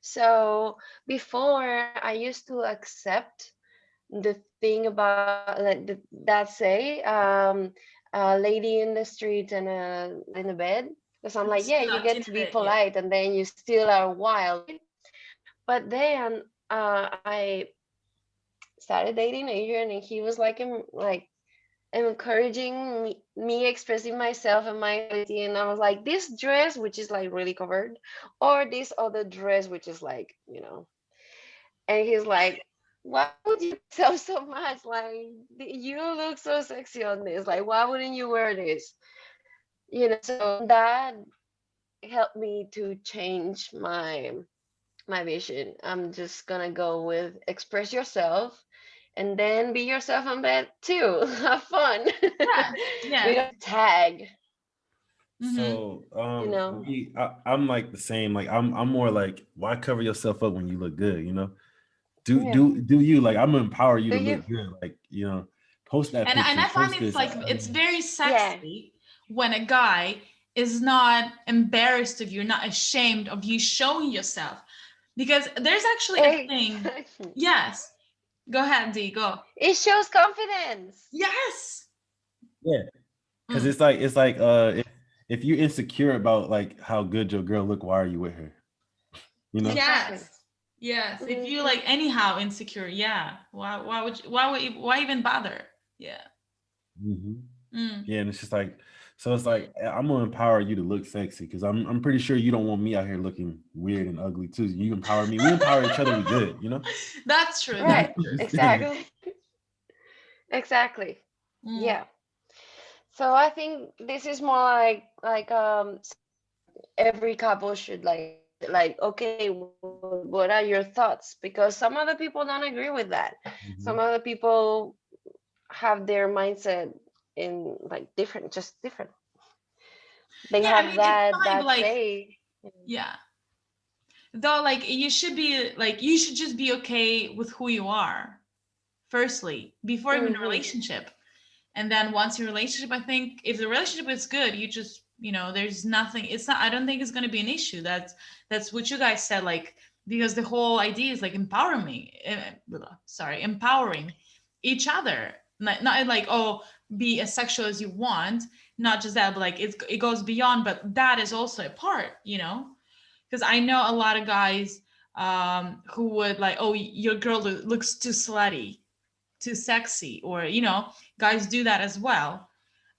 [SPEAKER 2] So before, I used to accept the thing about, like, that say, a lady in the street and in the bed, because I'm like, yeah, you
[SPEAKER 1] slut
[SPEAKER 2] get
[SPEAKER 1] in
[SPEAKER 2] to be
[SPEAKER 1] bed. Yeah.
[SPEAKER 2] polite and then you still are wild. But then I started dating Adrian, and he was like, encouraging me expressing myself and my ability, and I was like, this dress, which is like really covered, or this other dress, which is like, and he's like, why would you sell so much? Like, you look so sexy on this. Like, why wouldn't you wear this? So that helped me to change my vision. I'm just gonna go with express yourself, and then be yourself in bed too. Have fun.
[SPEAKER 1] Yes.
[SPEAKER 2] We
[SPEAKER 1] Yes.
[SPEAKER 2] don't tag,
[SPEAKER 1] Mm-hmm.
[SPEAKER 3] So,
[SPEAKER 2] you know.
[SPEAKER 3] I'm like the same. Like, I'm more like, why cover yourself up when you look good? Do
[SPEAKER 2] Yeah.
[SPEAKER 3] do you, like, I'm gonna empower you
[SPEAKER 2] Do
[SPEAKER 3] to
[SPEAKER 2] you?
[SPEAKER 3] look good. Like, post that
[SPEAKER 1] And
[SPEAKER 3] picture,
[SPEAKER 1] I find
[SPEAKER 3] post
[SPEAKER 1] it's
[SPEAKER 3] this.
[SPEAKER 1] like it's very
[SPEAKER 2] Yeah.
[SPEAKER 1] sexy when a guy is not embarrassed of you, not ashamed of you showing yourself, because there's actually a thing.
[SPEAKER 2] Exactly.
[SPEAKER 1] Yes, go ahead, D, go.
[SPEAKER 2] It shows confidence.
[SPEAKER 1] Yes.
[SPEAKER 3] Yeah, because
[SPEAKER 1] Mm.
[SPEAKER 3] if you're insecure about like how good your girl look, why are you with her?
[SPEAKER 2] Exactly.
[SPEAKER 1] Yes, if you
[SPEAKER 2] Mhm.
[SPEAKER 1] like anyhow insecure, yeah, why even bother? Yeah.
[SPEAKER 3] Mhm.
[SPEAKER 1] Mm.
[SPEAKER 3] Yeah, and it's just like, so it's like, I'm gonna empower you to look sexy, because I'm pretty sure you don't want me out here looking weird and ugly too. You empower me, we empower each other, we good.
[SPEAKER 1] That's true, that's
[SPEAKER 2] Right.
[SPEAKER 1] true.
[SPEAKER 2] Exactly. Exactly.
[SPEAKER 1] Mm.
[SPEAKER 2] Yeah. So I think this is more like every couple should like, okay, what are your thoughts? Because some other people don't agree with that. Some
[SPEAKER 3] Mhm.
[SPEAKER 2] other people have their mindset in like just different. They
[SPEAKER 1] Yeah, I
[SPEAKER 2] have
[SPEAKER 1] mean it's fine, but
[SPEAKER 2] that
[SPEAKER 1] like,
[SPEAKER 2] say.
[SPEAKER 1] yeah, though, like, you should just be okay with who you are, firstly, before even a
[SPEAKER 2] Mm-hmm.
[SPEAKER 1] relationship. And then once your relationship, I think if the relationship is good, you just, there's nothing, it's not, I don't think it's going to be an issue. That's what you guys said, like, because the whole idea is like empowering each other. not like, oh, be as sexual as you want, not just that, but like it goes beyond, but that is also a part, because I know a lot of guys who would like, oh, your girl looks too slutty, too sexy, or guys do that as well.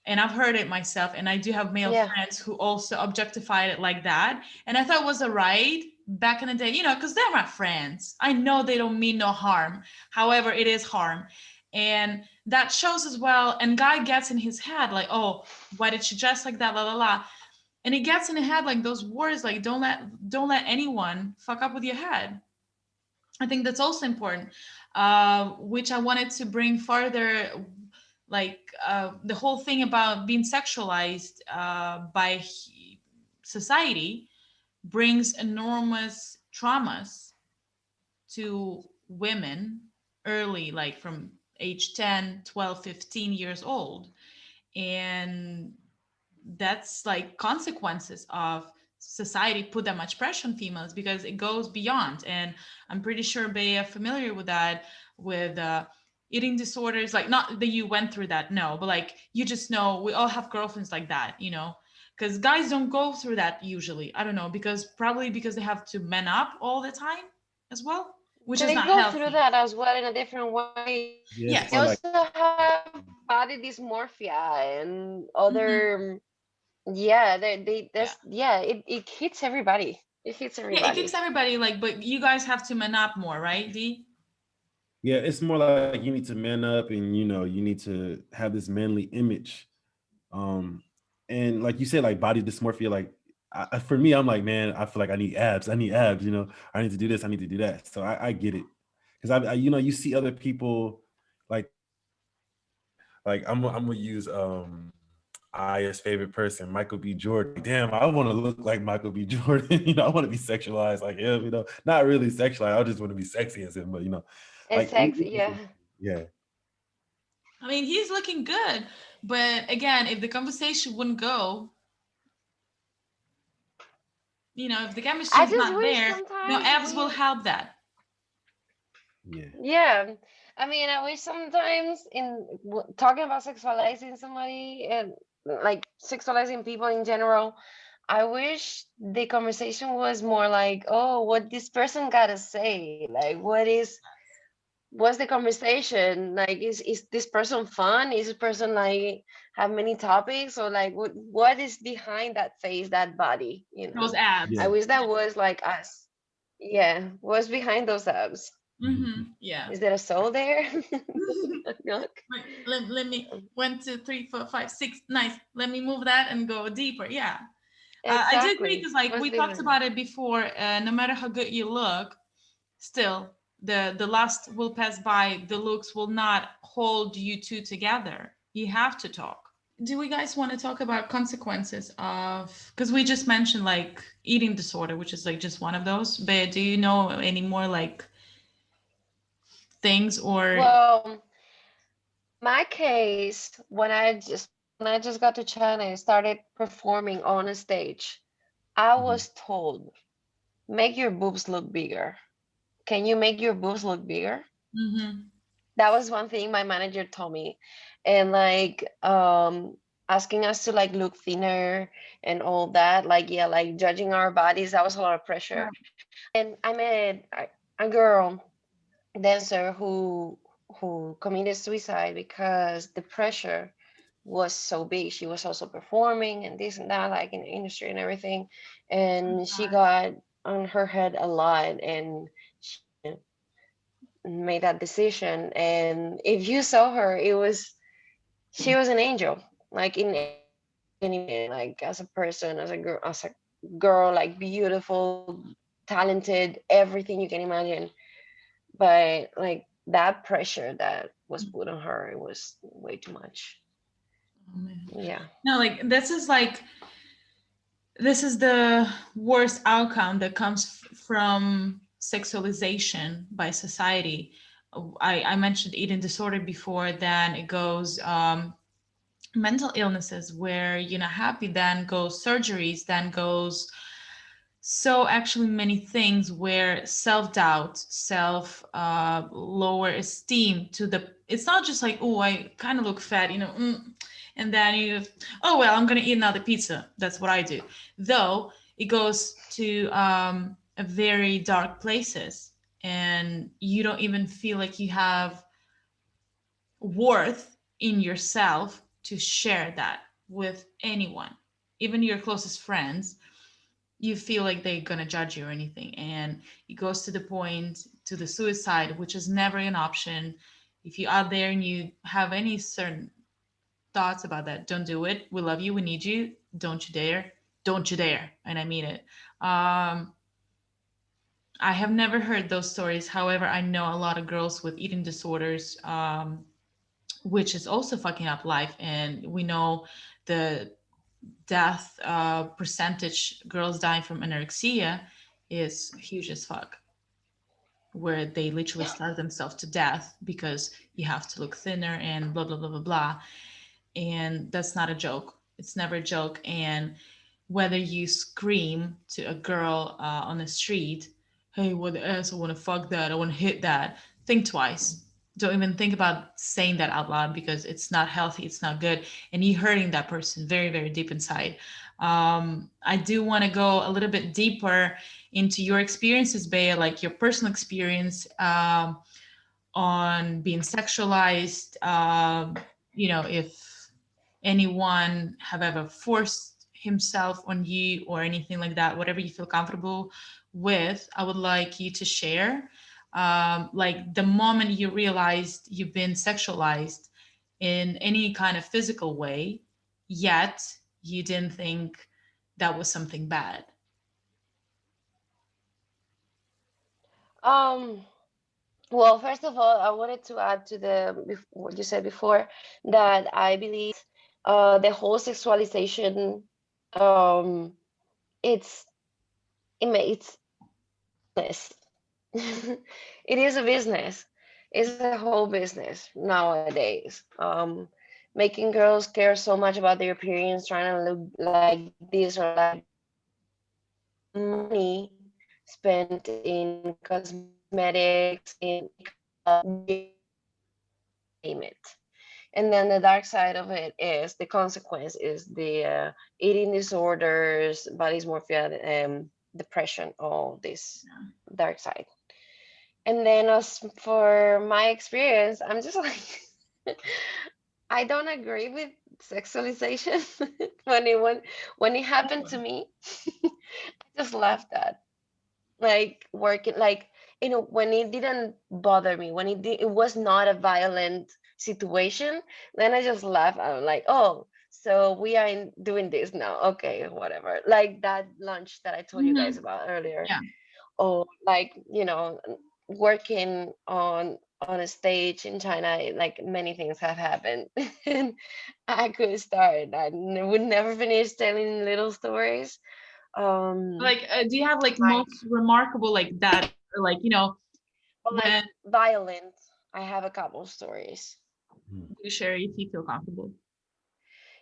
[SPEAKER 1] And I've heard it myself, and I do have male
[SPEAKER 2] Yeah.
[SPEAKER 1] friends who also objectified it like that. And I thought it was alright back in the day, because they're my friends. I know they don't mean no harm. However, it is harm. And that shows as well. And guy gets in his head like, oh, why did she dress like that? La la la. And it gets in the head like those words like, don't let anyone fuck up with your head. I think that's also important, which I wanted to bring further, like the whole thing about being sexualized by society brings enormous traumas to women early, like from age 10, 12, 15 years old. And that's like consequences of society put that much pressure on females, because it goes beyond. And I'm pretty sure they are familiar with that, with eating disorders, like not that you went through that, no, but like you just know we all have girlfriends like that, because guys don't go through that usually. I don't know, probably because they have to man up all the time as well, which is
[SPEAKER 2] They
[SPEAKER 1] not
[SPEAKER 2] go through
[SPEAKER 1] healthy.
[SPEAKER 2] that as well in a different way.
[SPEAKER 3] Yeah, it's
[SPEAKER 2] They
[SPEAKER 1] Yes.
[SPEAKER 3] more like
[SPEAKER 2] also have body dysmorphia and
[SPEAKER 1] Mhm.
[SPEAKER 2] other, yeah,
[SPEAKER 1] Yeah.
[SPEAKER 2] it hits everybody. It hits
[SPEAKER 1] Yeah, it keeps
[SPEAKER 2] everybody.
[SPEAKER 1] everybody like, but you guys have to man up more, right, D?
[SPEAKER 3] yeah, it's more like you need to man up and you need to have this manly image. Um, and like you said, like body dysmorphia, like for me, I'm like, man, I feel like I need abs. I need abs, I need to do this, I need to do that. So I get it. Because you see other people like I'm gonna use Aya's favorite person, Michael B. Jordan. Damn, I want to look like Michael B. Jordan. I want to be sexualized like him, not really sexualized. I just want to be sexy as him, but
[SPEAKER 2] It's
[SPEAKER 3] like
[SPEAKER 2] sexy, yeah.
[SPEAKER 3] yeah.
[SPEAKER 1] I mean, he's looking good, but again, if the conversation wouldn't go, if the chemistry
[SPEAKER 2] I
[SPEAKER 1] is
[SPEAKER 2] just
[SPEAKER 1] not
[SPEAKER 2] wish
[SPEAKER 1] there,
[SPEAKER 2] sometimes
[SPEAKER 1] abs will help that.
[SPEAKER 3] Yeah.
[SPEAKER 2] yeah. I mean, I wish sometimes talking about sexualizing somebody and like sexualizing people in general, I wish the conversation was more like, oh, what this person gotta say? Like, what's the conversation? Like, is this person fun? Is this person like have many topics? Or like what is behind that face, that body,
[SPEAKER 1] Those abs.
[SPEAKER 2] I
[SPEAKER 3] Yeah.
[SPEAKER 2] wish that was like us. Yeah, what's behind those abs?
[SPEAKER 1] Yeah.
[SPEAKER 2] Is there a soul there? Look.
[SPEAKER 1] Wait, let me 1, 2, 3, 4, 5, 6. Nice. Let me move that and go deeper. Yeah. I do agree,
[SPEAKER 2] Exactly.
[SPEAKER 1] because like
[SPEAKER 2] What's
[SPEAKER 1] we talked
[SPEAKER 2] behind?
[SPEAKER 1] about it before. No matter how good you look, still the lust will pass by. The looks will not hold you two together. You have to talk. Do we guys want to talk about consequences of, because we just mentioned like eating disorder, which is like just one of those, but do you know any more like things or
[SPEAKER 2] Well, my case, when I just got to China and started performing on a stage, I
[SPEAKER 3] Mhm.
[SPEAKER 2] was told, make your boobs look bigger. Can you make your boobs look bigger?
[SPEAKER 1] Mhm.
[SPEAKER 2] That was one thing my manager told me. And like asking us to like look thinner and all that, like yeah, like judging our bodies, that was a lot of pressure. And I met a girl dancer who committed suicide because the pressure was so big. She was also performing and this and that, like in the industry and everything. And she got on her head a lot and she made that decision. And if you saw her, she was an angel, like in any like as a person, as a girl, like beautiful, talented, everything you can imagine. But like that pressure that was put on her, it was way too much.
[SPEAKER 1] Oh, man.
[SPEAKER 2] Yeah.
[SPEAKER 1] No, like this is the worst outcome that comes from sexualization by society. I mentioned eating disorder before, then it goes mental illnesses where you're not happy, then goes surgeries, then goes so actually many things where self-doubt, self lower esteem to the it's not just like, oh, I kind of look fat, and then oh, well, I'm going to eat another pizza. That's what I do. Though it goes to a very dark places, and you don't even feel like you have worth in yourself to share that with anyone, even your closest friends. You feel like they're gonna judge you or anything, and it goes to the point to the suicide, which is never an option. If you're out there and you have any certain thoughts about that, don't do it. We love you, we need you. Don't you dare. Don't you dare. And I mean it. I have never heard those stories. However, I know a lot of girls with eating disorders, which is also fucking up life. And we know the death percentage, girls dying from anorexia, is huge as fuck, where they literally starve themselves to death because you have to look thinner and blah blah blah blah blah. And that's not a joke. It's never a joke. And whether you scream to a girl on the street, hey, what the ass, I want to fuck that, I want to hit that, think twice. Don't even think about saying that out loud, because it's not healthy, it's not good, and you're hurting that person very, very deep inside. I do want to go a little bit deeper into your experiences, Bea, like your personal experience on being sexualized. If anyone have ever forced himself on you or anything like that, whatever you feel comfortable with, I would like you to share. Like the moment you realized you've been sexualized in any kind of physical way, yet you didn't think that was something bad.
[SPEAKER 2] Um, well, first of all, I wanted to add to what you said before, that I believe the whole sexualization, um, it's it's business. It is a business. It's a whole business nowadays. Making girls care so much about their appearance, trying to look like this or like money spent in cosmetics, in name it. And then the dark side of it is the consequence is the eating disorders, body dysmorphia, depression, all this dark side. And then as for my experience, I'm just like, I don't agree with sexualization. When it happened to me, I just left that. Like working, like, when it didn't bother me, when it was not a violent situation, then I just left. I'm like, oh, so we are doing this now. Okay, whatever. Like that lunch that I told you guys
[SPEAKER 1] Mhm.
[SPEAKER 2] about earlier,
[SPEAKER 1] Yeah.
[SPEAKER 2] or like, working on a stage in China, like many things have happened. And I could start. Would never finish telling little stories. Um,
[SPEAKER 1] Like, do you have like
[SPEAKER 2] like,
[SPEAKER 1] most remarkable like that, like
[SPEAKER 2] but like
[SPEAKER 1] when
[SPEAKER 2] violent. I have a couple stories.
[SPEAKER 3] Hmm.
[SPEAKER 1] you share if you feel comfortable?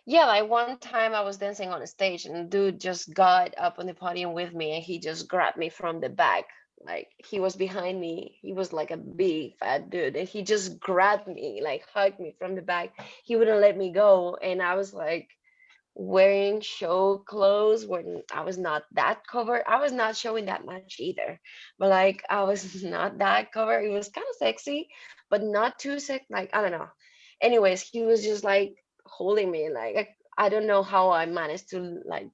[SPEAKER 2] Yeah, like one time I was dancing on a stage and a dude just got up on the podium with me and he just grabbed me from the back. Like he was behind me. He was like a big fat dude and he just grabbed me, like hugged me from the back. He wouldn't let me go. And I was like wearing show clothes when I was not that covered. I was not showing that much either. But like I was not that covered. It was kind of sexy, but not too sick. Like I don't know. Anyways, he was just like holding me. Like I don't know how I managed to like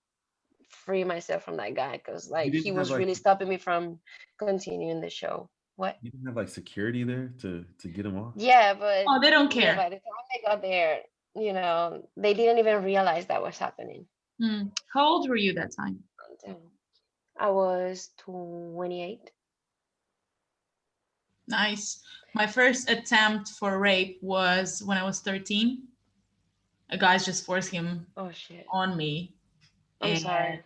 [SPEAKER 2] free myself from that guy because
[SPEAKER 3] You
[SPEAKER 2] like he
[SPEAKER 3] didn't have
[SPEAKER 2] was
[SPEAKER 3] like
[SPEAKER 2] really stopping me from continuing the show. What?
[SPEAKER 3] you didn't have like security there to get him off.
[SPEAKER 2] Yeah, but
[SPEAKER 1] Oh, they don't
[SPEAKER 2] yeah,
[SPEAKER 1] care.
[SPEAKER 2] by the time they got there, they didn't even realize that was happening.
[SPEAKER 1] How old were you that time?
[SPEAKER 2] Until I was 28.
[SPEAKER 1] Nice. My first attempt for rape was when I was 13. A guy's just forced him
[SPEAKER 2] Oh shit.
[SPEAKER 1] on me.
[SPEAKER 2] I'm
[SPEAKER 1] And
[SPEAKER 2] sorry.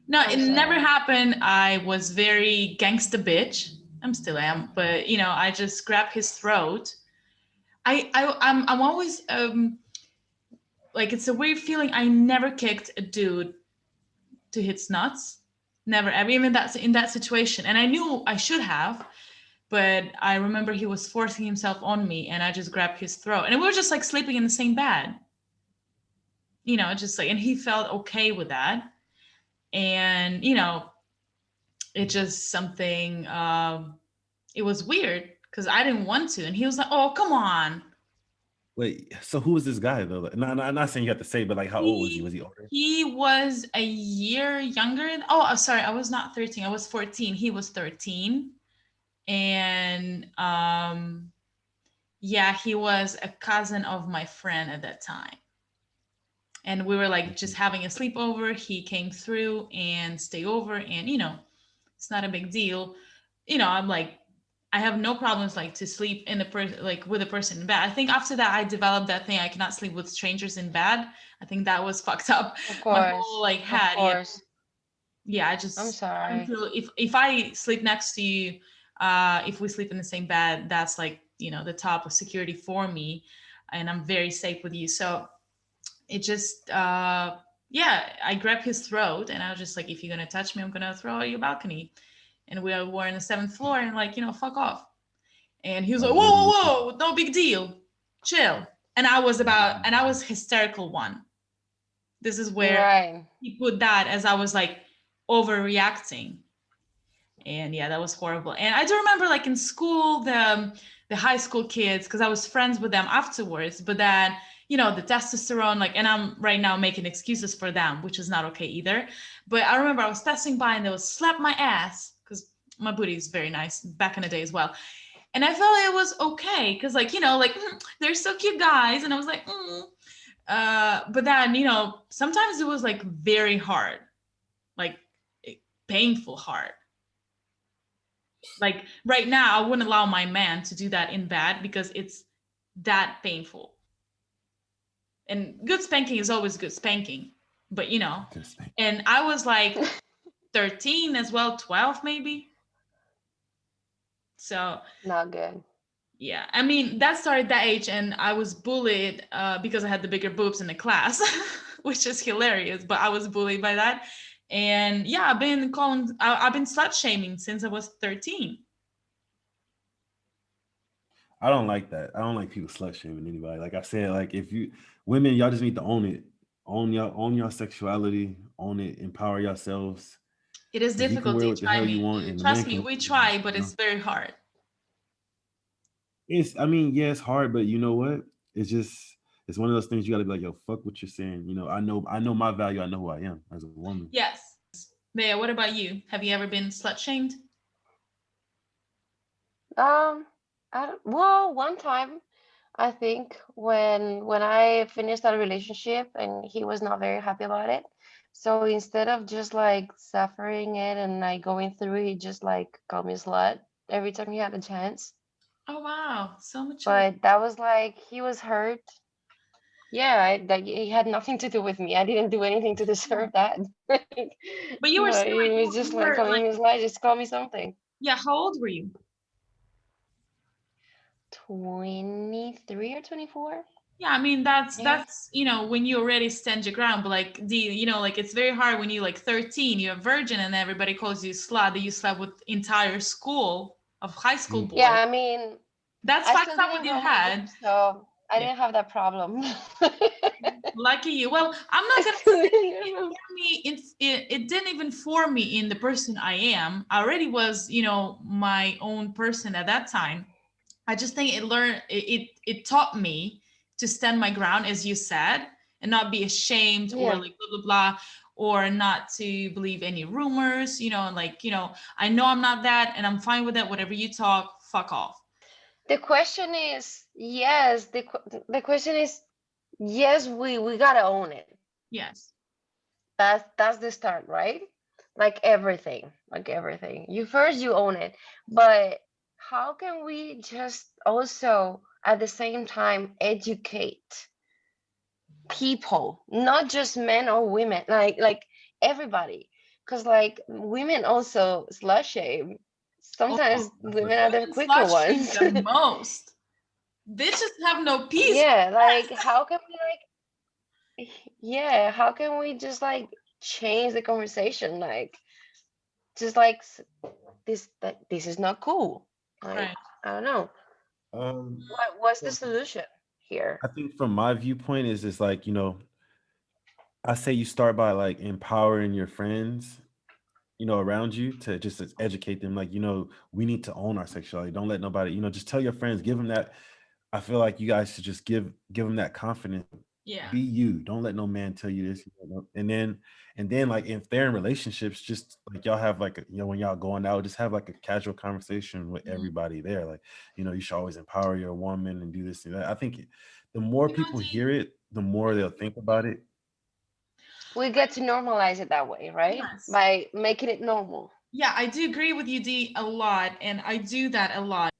[SPEAKER 1] no, it
[SPEAKER 2] I'm
[SPEAKER 1] never
[SPEAKER 2] sorry.
[SPEAKER 1] happened. I was very gangsta bitch. I'm still am, but I just grabbed his throat. I'm always like, it's a weird feeling. I never kicked a dude to his nuts. Never ever, even that's in that situation. And I knew I should have, But I remember he was forcing himself on me, and I just grabbed his throat, and we were just like sleeping in the same bed, just like, and he felt okay with that. And it just something, it was weird because I didn't want to, and he was like, oh, come on.
[SPEAKER 3] Wait, so who was this guy though? Like, I'm not saying you have to say, but like, how old was he? Was he older?
[SPEAKER 1] He was a year younger. Oh, sorry, I was not 13, I was 14. He was 13. And yeah, he was a cousin of my friend at that time. And we were like just having a sleepover. He came through and stay over, and it's not a big deal. I'm like, I have no problems like to sleep in like with a person in bed. I think after that I developed that thing. I cannot sleep with strangers in bed. I think that was fucked up.
[SPEAKER 2] Of
[SPEAKER 1] My
[SPEAKER 2] course.
[SPEAKER 1] whole like
[SPEAKER 2] Of
[SPEAKER 1] head.
[SPEAKER 2] course.
[SPEAKER 1] Yeah, I
[SPEAKER 2] I'm
[SPEAKER 1] just
[SPEAKER 2] sorry.
[SPEAKER 1] if I sleep next to you, if we sleep in the same bed, that's like the top of security for me, and I'm very safe with you. So it just yeah, I grabbed his throat, and I was just like, if you're gonna touch me, I'm gonna throw out your balcony. And we were in the 7th floor, and like, fuck off. And he was like, whoa, whoa, whoa, no big deal, chill. And I was hysterical one. This is where
[SPEAKER 2] Right.
[SPEAKER 1] he put that as I was like overreacting. And yeah, that was horrible. And I do remember like in school, the high school kids, because I was friends with them afterwards, but then the testosterone, like, and I'm right now making excuses for them, which is not okay either. But I remember I was passing by and they would slap my ass, because my booty is very nice back in the day as well. And I felt it was okay, because like, like they're so cute guys, and I was like, but then sometimes it was like very hard, like painful hard. Like right now, I wouldn't allow my man to do that in bed because it's that painful. And good spanking is always good spanking, but and I was like 13 as well, 12 maybe. So
[SPEAKER 2] Not good.
[SPEAKER 1] yeah, I mean, that started that age, and I was bullied because I had the bigger boobs in the class, which is hilarious, but I was bullied by that. And yeah, I've been slut shaming since I was 13.
[SPEAKER 3] I don't like that. I don't like people slut shaming anybody. Like I said, like if you women, y'all just need to own it. Own your sexuality, own it, empower yourselves.
[SPEAKER 1] It is
[SPEAKER 3] You can
[SPEAKER 1] difficult
[SPEAKER 3] wear
[SPEAKER 1] to
[SPEAKER 3] what the
[SPEAKER 1] try
[SPEAKER 3] hell you
[SPEAKER 1] me.
[SPEAKER 3] want, and the
[SPEAKER 1] Trust
[SPEAKER 3] man
[SPEAKER 1] me,
[SPEAKER 3] can.
[SPEAKER 1] we try, but it's very hard.
[SPEAKER 3] I mean, yeah, it's hard, but you know what? It's one of those things you gotta be like, yo, fuck what you're saying. I know my value, I know who I am as a woman.
[SPEAKER 1] Yes. Bea, what about you? Have you ever been slut shamed?
[SPEAKER 2] Well, one time, I think when I finished that relationship and he was not very happy about it. So instead of just like suffering it and like going through it, he just like called me slut every time he had a chance.
[SPEAKER 1] Oh wow, so much.
[SPEAKER 2] But that was like he was hurt. Yeah, like it had nothing to do with me. I didn't do anything to deserve that.
[SPEAKER 1] But you were
[SPEAKER 2] But
[SPEAKER 1] still
[SPEAKER 2] it
[SPEAKER 1] like,
[SPEAKER 2] was just
[SPEAKER 1] you
[SPEAKER 2] like
[SPEAKER 1] were
[SPEAKER 2] calling
[SPEAKER 1] like,
[SPEAKER 2] me slut, just call me something.
[SPEAKER 1] yeah, how old were you?
[SPEAKER 2] 23 or 24.
[SPEAKER 1] Yeah, I mean
[SPEAKER 2] Yeah.
[SPEAKER 1] that's when you already stand your ground, but like like it's very hard when you're like 13, you're a virgin, and everybody calls you slut, that you slept with entire school of high school boys.
[SPEAKER 2] Yeah, I mean,
[SPEAKER 1] That's
[SPEAKER 2] I
[SPEAKER 1] fucked
[SPEAKER 2] still
[SPEAKER 1] up
[SPEAKER 2] didn't
[SPEAKER 1] with your
[SPEAKER 2] grow my
[SPEAKER 1] head.
[SPEAKER 2] boobs, so I
[SPEAKER 1] Yeah.
[SPEAKER 2] didn't have that problem.
[SPEAKER 1] Lucky you. Well, I'm not gonna say it didn't even form me in the person I am. I already was, my own person at that time. I just think it taught me to stand my ground, as you said, and not be ashamed or
[SPEAKER 2] Yeah.
[SPEAKER 1] like blah blah blah, or not to believe any rumors, and like, I know I'm not that, and I'm fine with that. Whatever you talk, fuck off.
[SPEAKER 2] The question is, yes, the question is, yes, we gotta own it.
[SPEAKER 1] Yes.
[SPEAKER 2] That's the start, right? Like everything. You own it. But how can we just also at the same time educate people, not just men or women, like everybody? Because like women also slut shame. Sometimes women are the quicker
[SPEAKER 1] Slut shame
[SPEAKER 2] ones.
[SPEAKER 1] the most. Bitches have no peace.
[SPEAKER 2] Yeah, like how can we just like change the conversation? Like just like this is not cool. Like,
[SPEAKER 1] Right.
[SPEAKER 2] I don't know.
[SPEAKER 3] Um,
[SPEAKER 2] What's the solution here?
[SPEAKER 3] I think from my viewpoint is just like, I say you start by like empowering your friends, around you to just educate them. Like, we need to own our sexuality. Don't let nobody, just tell your friends, give them that. I feel like you guys should just give them that confidence.
[SPEAKER 1] Yeah.
[SPEAKER 3] Be you. Don't let no man tell you this. And then like if they're in relationships, just like y'all have like when y'all going out, just have like a casual conversation with
[SPEAKER 1] Mhm.
[SPEAKER 3] everybody there. Like, you should always empower your woman and do this and that. I think the more
[SPEAKER 1] You know,
[SPEAKER 3] people
[SPEAKER 1] Dee,
[SPEAKER 3] hear it, the more they'll think about it.
[SPEAKER 2] We get to normalize it that way, right?
[SPEAKER 1] yes.
[SPEAKER 2] By making it normal.
[SPEAKER 1] Yeah, I do agree with you, Dee, a lot, and I do that a lot.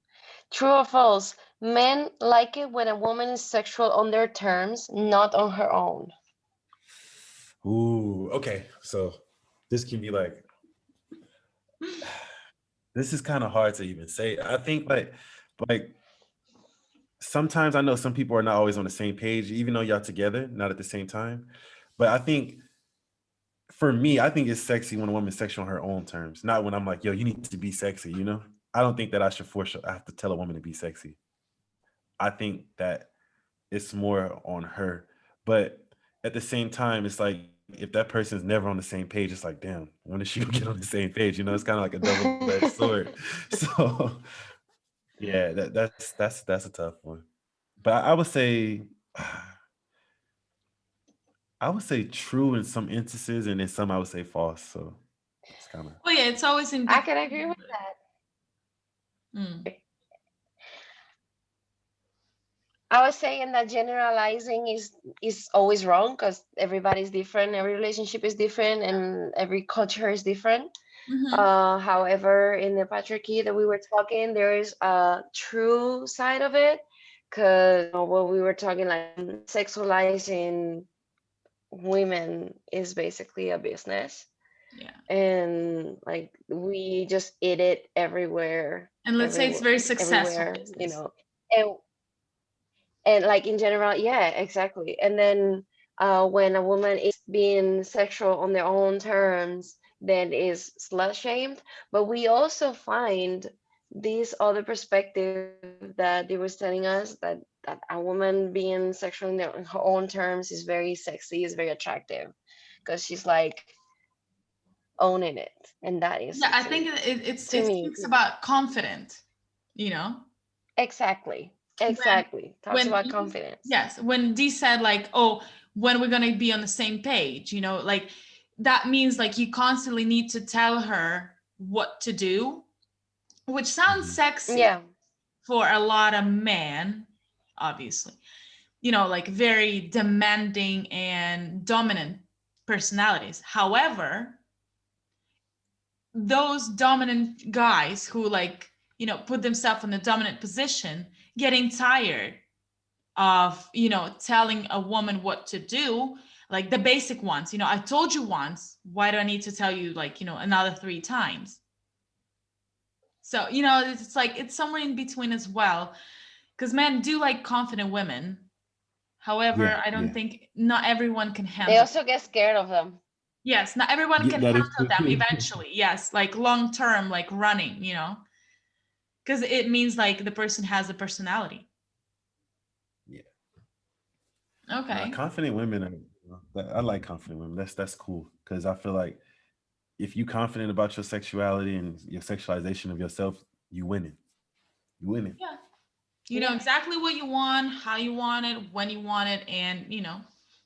[SPEAKER 2] True or false? Men like it when a woman is sexual on their terms, not on her own.
[SPEAKER 3] Ooh, okay. So this can be like, this is kind of hard to even say. I think like sometimes I know some people are not always on the same page, even though y'all together, not at the same time. But I think for me, I think it's sexy when a woman's sexual on her own terms, not when I'm like, yo, you need to be sexy. I don't think that I should I have to tell a woman to be sexy. I think that it's more on her. But at the same time, it's like if that person's never on the same page, it's like, damn, when is she gonna get on the same page? It's kind of like a double-edged sword. So yeah, that's a tough one. But I would say true in some instances, and in some I would say false. So it's kind of
[SPEAKER 1] Well, yeah, it's always in
[SPEAKER 2] I
[SPEAKER 1] between.
[SPEAKER 2] can agree with that.
[SPEAKER 1] Mm.
[SPEAKER 2] I was saying that generalizing is always wrong because everybody's different, every relationship is different, and every culture is different.
[SPEAKER 1] Mhm.
[SPEAKER 2] However, in the patriarchy that we were talking, there is a true side of it because what we were talking like sexualizing women is basically a business,
[SPEAKER 1] Yeah.
[SPEAKER 2] and like we just eat it everywhere,
[SPEAKER 1] And let's say it's very successful
[SPEAKER 2] everywhere,
[SPEAKER 1] business.
[SPEAKER 2] and like in general, yeah, exactly. And then when a woman is being sexual on their own terms, then is slut shamed. But we also find this other perspective that they was telling us that a woman being sexual in her own terms is very sexy, is very attractive, because she's like owning it, and that is
[SPEAKER 1] Yeah, I think
[SPEAKER 2] sexy to
[SPEAKER 1] it
[SPEAKER 2] me.
[SPEAKER 1] speaks about confident, you know?
[SPEAKER 2] Exactly,
[SPEAKER 1] When
[SPEAKER 2] exactly. Talks
[SPEAKER 1] when
[SPEAKER 2] about confidence.
[SPEAKER 1] yes, when Dee said like, oh, when we're gonna be on the same page, like that means like you constantly need to tell her what to do, which sounds
[SPEAKER 3] Mhm.
[SPEAKER 1] sexy
[SPEAKER 2] Yeah.
[SPEAKER 1] for a lot of men, obviously. Like very demanding and dominant personalities. However, those dominant guys who like, put themselves in a dominant position, getting tired of, telling a woman what to do, like the basic ones, I told you once, why do I need to tell you like, another 3 times? So, it's like it's somewhere in between as well, because men do like confident women.
[SPEAKER 3] Yeah,
[SPEAKER 1] However, I don't
[SPEAKER 3] yeah,
[SPEAKER 1] think not everyone can
[SPEAKER 2] They
[SPEAKER 1] handle.
[SPEAKER 2] also get scared of them.
[SPEAKER 1] Yes, not everyone
[SPEAKER 3] yeah.
[SPEAKER 1] can
[SPEAKER 3] That is
[SPEAKER 1] handle them
[SPEAKER 3] true.
[SPEAKER 1] eventually. Yes, like long term, like running, because it means like the person has a personality.
[SPEAKER 3] Yeah.
[SPEAKER 1] Okay.
[SPEAKER 3] Confident women I like confident women. That's cool because I feel like if you confident about your sexuality and your sexualization of yourself, you winning. You winning.
[SPEAKER 1] Yeah. You know
[SPEAKER 2] Yeah.
[SPEAKER 1] exactly what you want, how you want it, when you want it, and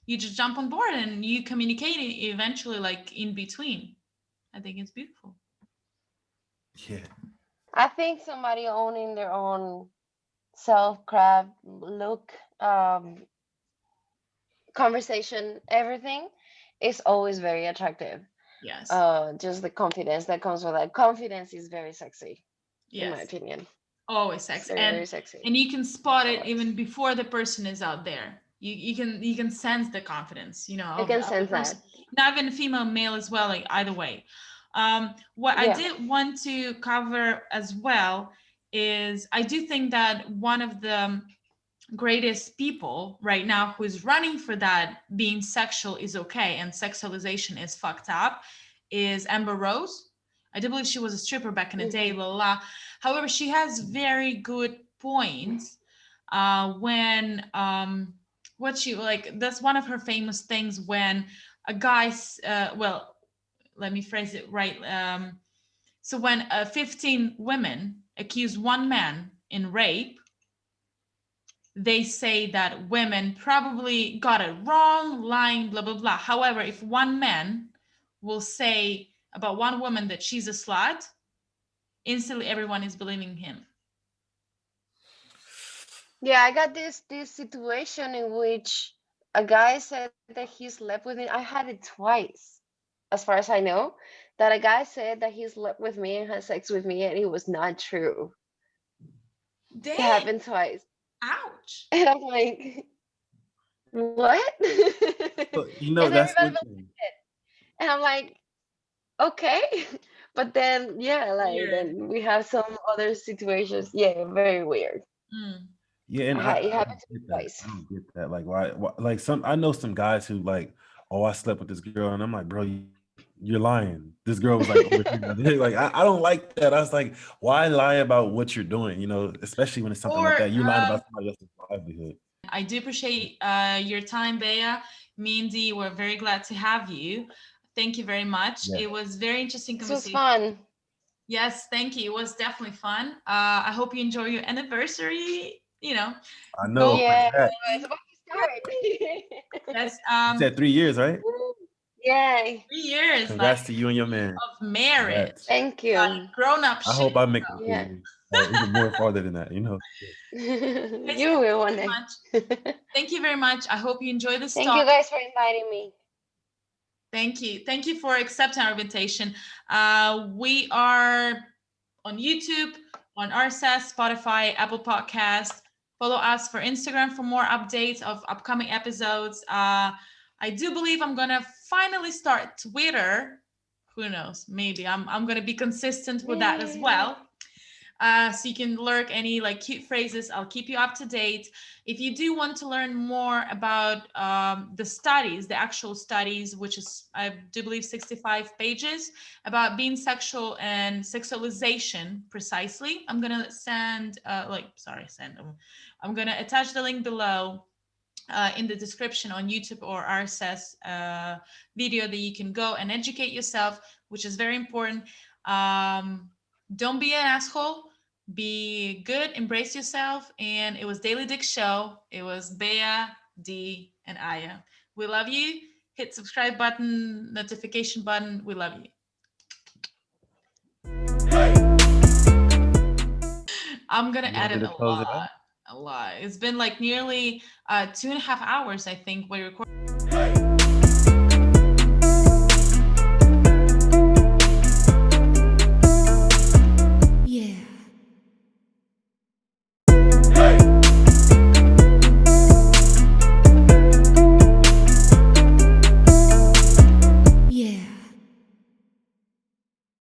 [SPEAKER 1] you just jump on board and you communicate it eventually, like in between. I think it's beautiful.
[SPEAKER 3] Yeah.
[SPEAKER 2] I think somebody owning their own self-craft look, conversation, everything is always very attractive.
[SPEAKER 1] Yes.
[SPEAKER 2] Just the confidence that comes with that. Confidence is very sexy, in my
[SPEAKER 1] Yes.
[SPEAKER 2] opinion.
[SPEAKER 1] Always
[SPEAKER 2] It's
[SPEAKER 1] sexy.
[SPEAKER 2] very,
[SPEAKER 1] And
[SPEAKER 2] very sexy.
[SPEAKER 1] you can spot it
[SPEAKER 2] Always.
[SPEAKER 1] even before the person is out there. You can sense the confidence,
[SPEAKER 2] You
[SPEAKER 1] of,
[SPEAKER 2] can
[SPEAKER 1] the
[SPEAKER 2] sense
[SPEAKER 1] person.
[SPEAKER 2] that.
[SPEAKER 1] Not even female, male as well, like either way. What I
[SPEAKER 2] Yeah.
[SPEAKER 1] did want to cover as well is I do think that one of the greatest people right now who is running for that being sexual is okay and sexualization is fucked up is Amber Rose. I do believe she was a stripper back in the day,
[SPEAKER 2] Mhm.
[SPEAKER 1] la la la. However, she has very good points when what she like that's one of her famous things when a guy's well, let me phrase it right. So when 15 women accuse one man in rape, they say that women probably got it wrong, lying, blah, blah, blah. However, if one man will say about one woman that she's a slut, instantly everyone is believing him.
[SPEAKER 2] Yeah, I got this situation in which a guy said that he slept with me. I had it twice, as far as I know, that a guy said that he slept with me and had sex with me, and it was not true. It
[SPEAKER 1] Dang,
[SPEAKER 2] happened twice,
[SPEAKER 1] ouch.
[SPEAKER 2] and I'm like, what?
[SPEAKER 3] But,
[SPEAKER 2] And
[SPEAKER 3] that's
[SPEAKER 2] everybody
[SPEAKER 3] one
[SPEAKER 2] was,
[SPEAKER 3] thing.
[SPEAKER 2] and I'm like, okay, but then yeah, like
[SPEAKER 1] Weird.
[SPEAKER 2] then we have some other situations. Yeah, very weird.
[SPEAKER 1] Mm.
[SPEAKER 3] Yeah, and
[SPEAKER 2] It
[SPEAKER 3] I
[SPEAKER 2] happened
[SPEAKER 3] don't
[SPEAKER 2] to me
[SPEAKER 3] get that.
[SPEAKER 2] twice.
[SPEAKER 3] I don't get that. Like, why? Like, I know some guys who like, oh, I slept with this girl, and I'm like, bro, you're lying. This girl was like over here. the other day. Like, I don't like that. I was like, why lie about what you're doing? Especially when it's something like
[SPEAKER 1] Or
[SPEAKER 3] that. You're lying about somebody else's livelihood.
[SPEAKER 1] I do appreciate your time, Bea. Me and Dee were very glad to have you. Thank you very much.
[SPEAKER 3] Yeah,
[SPEAKER 1] It was very interesting
[SPEAKER 2] This was
[SPEAKER 1] conversation.
[SPEAKER 2] fun.
[SPEAKER 1] Yes, thank you. It was definitely fun. I hope you enjoy your anniversary.
[SPEAKER 3] I know for
[SPEAKER 1] Go.
[SPEAKER 2] Yeah,
[SPEAKER 3] a fact.
[SPEAKER 2] it's about to start.
[SPEAKER 1] Yes,
[SPEAKER 3] You said 3 years, right?
[SPEAKER 2] Yay.
[SPEAKER 1] 3 years like
[SPEAKER 3] Congrats to you and your man.
[SPEAKER 1] of marriage,
[SPEAKER 3] Congrats.
[SPEAKER 2] Thank you.
[SPEAKER 1] grown up
[SPEAKER 3] I
[SPEAKER 1] shit.
[SPEAKER 3] hope I make it
[SPEAKER 2] Yeah.
[SPEAKER 3] 3 years, or even more farther than that.
[SPEAKER 1] Guys,
[SPEAKER 2] You will one
[SPEAKER 1] very
[SPEAKER 2] day.
[SPEAKER 1] much. Thank you very much. I hope you enjoy this
[SPEAKER 2] Thank
[SPEAKER 1] talk.
[SPEAKER 2] you guys for inviting me.
[SPEAKER 1] Thank you. Thank you for accepting our invitation. We are on YouTube, on RSS, Spotify, Apple Podcast. Follow us for Instagram for more updates of upcoming episodes. I do believe I'm gonna finally start Twitter. Who knows? Maybe I'm gonna be consistent with that as
[SPEAKER 2] Yay.
[SPEAKER 1] well. So you can lurk any like cute phrases. I'll keep you up to date. If you do want to learn more about the studies, the actual studies, which is I do believe 65 pages about being sexual and sexualization precisely, I'm gonna I'm gonna attach the link below in the description on YouTube or RSS video that you can go and educate yourself, which is very important. Don't be an asshole. Be good. Embrace yourself. And it was Daily Dick Show. It was Bea, D, and Aya. We love you. Hit subscribe button, notification button. We love you. I'm gonna
[SPEAKER 3] You want me
[SPEAKER 1] edit
[SPEAKER 3] to close it out?
[SPEAKER 1] a lot. It's been like nearly 2.5 hours, I think, we recorded.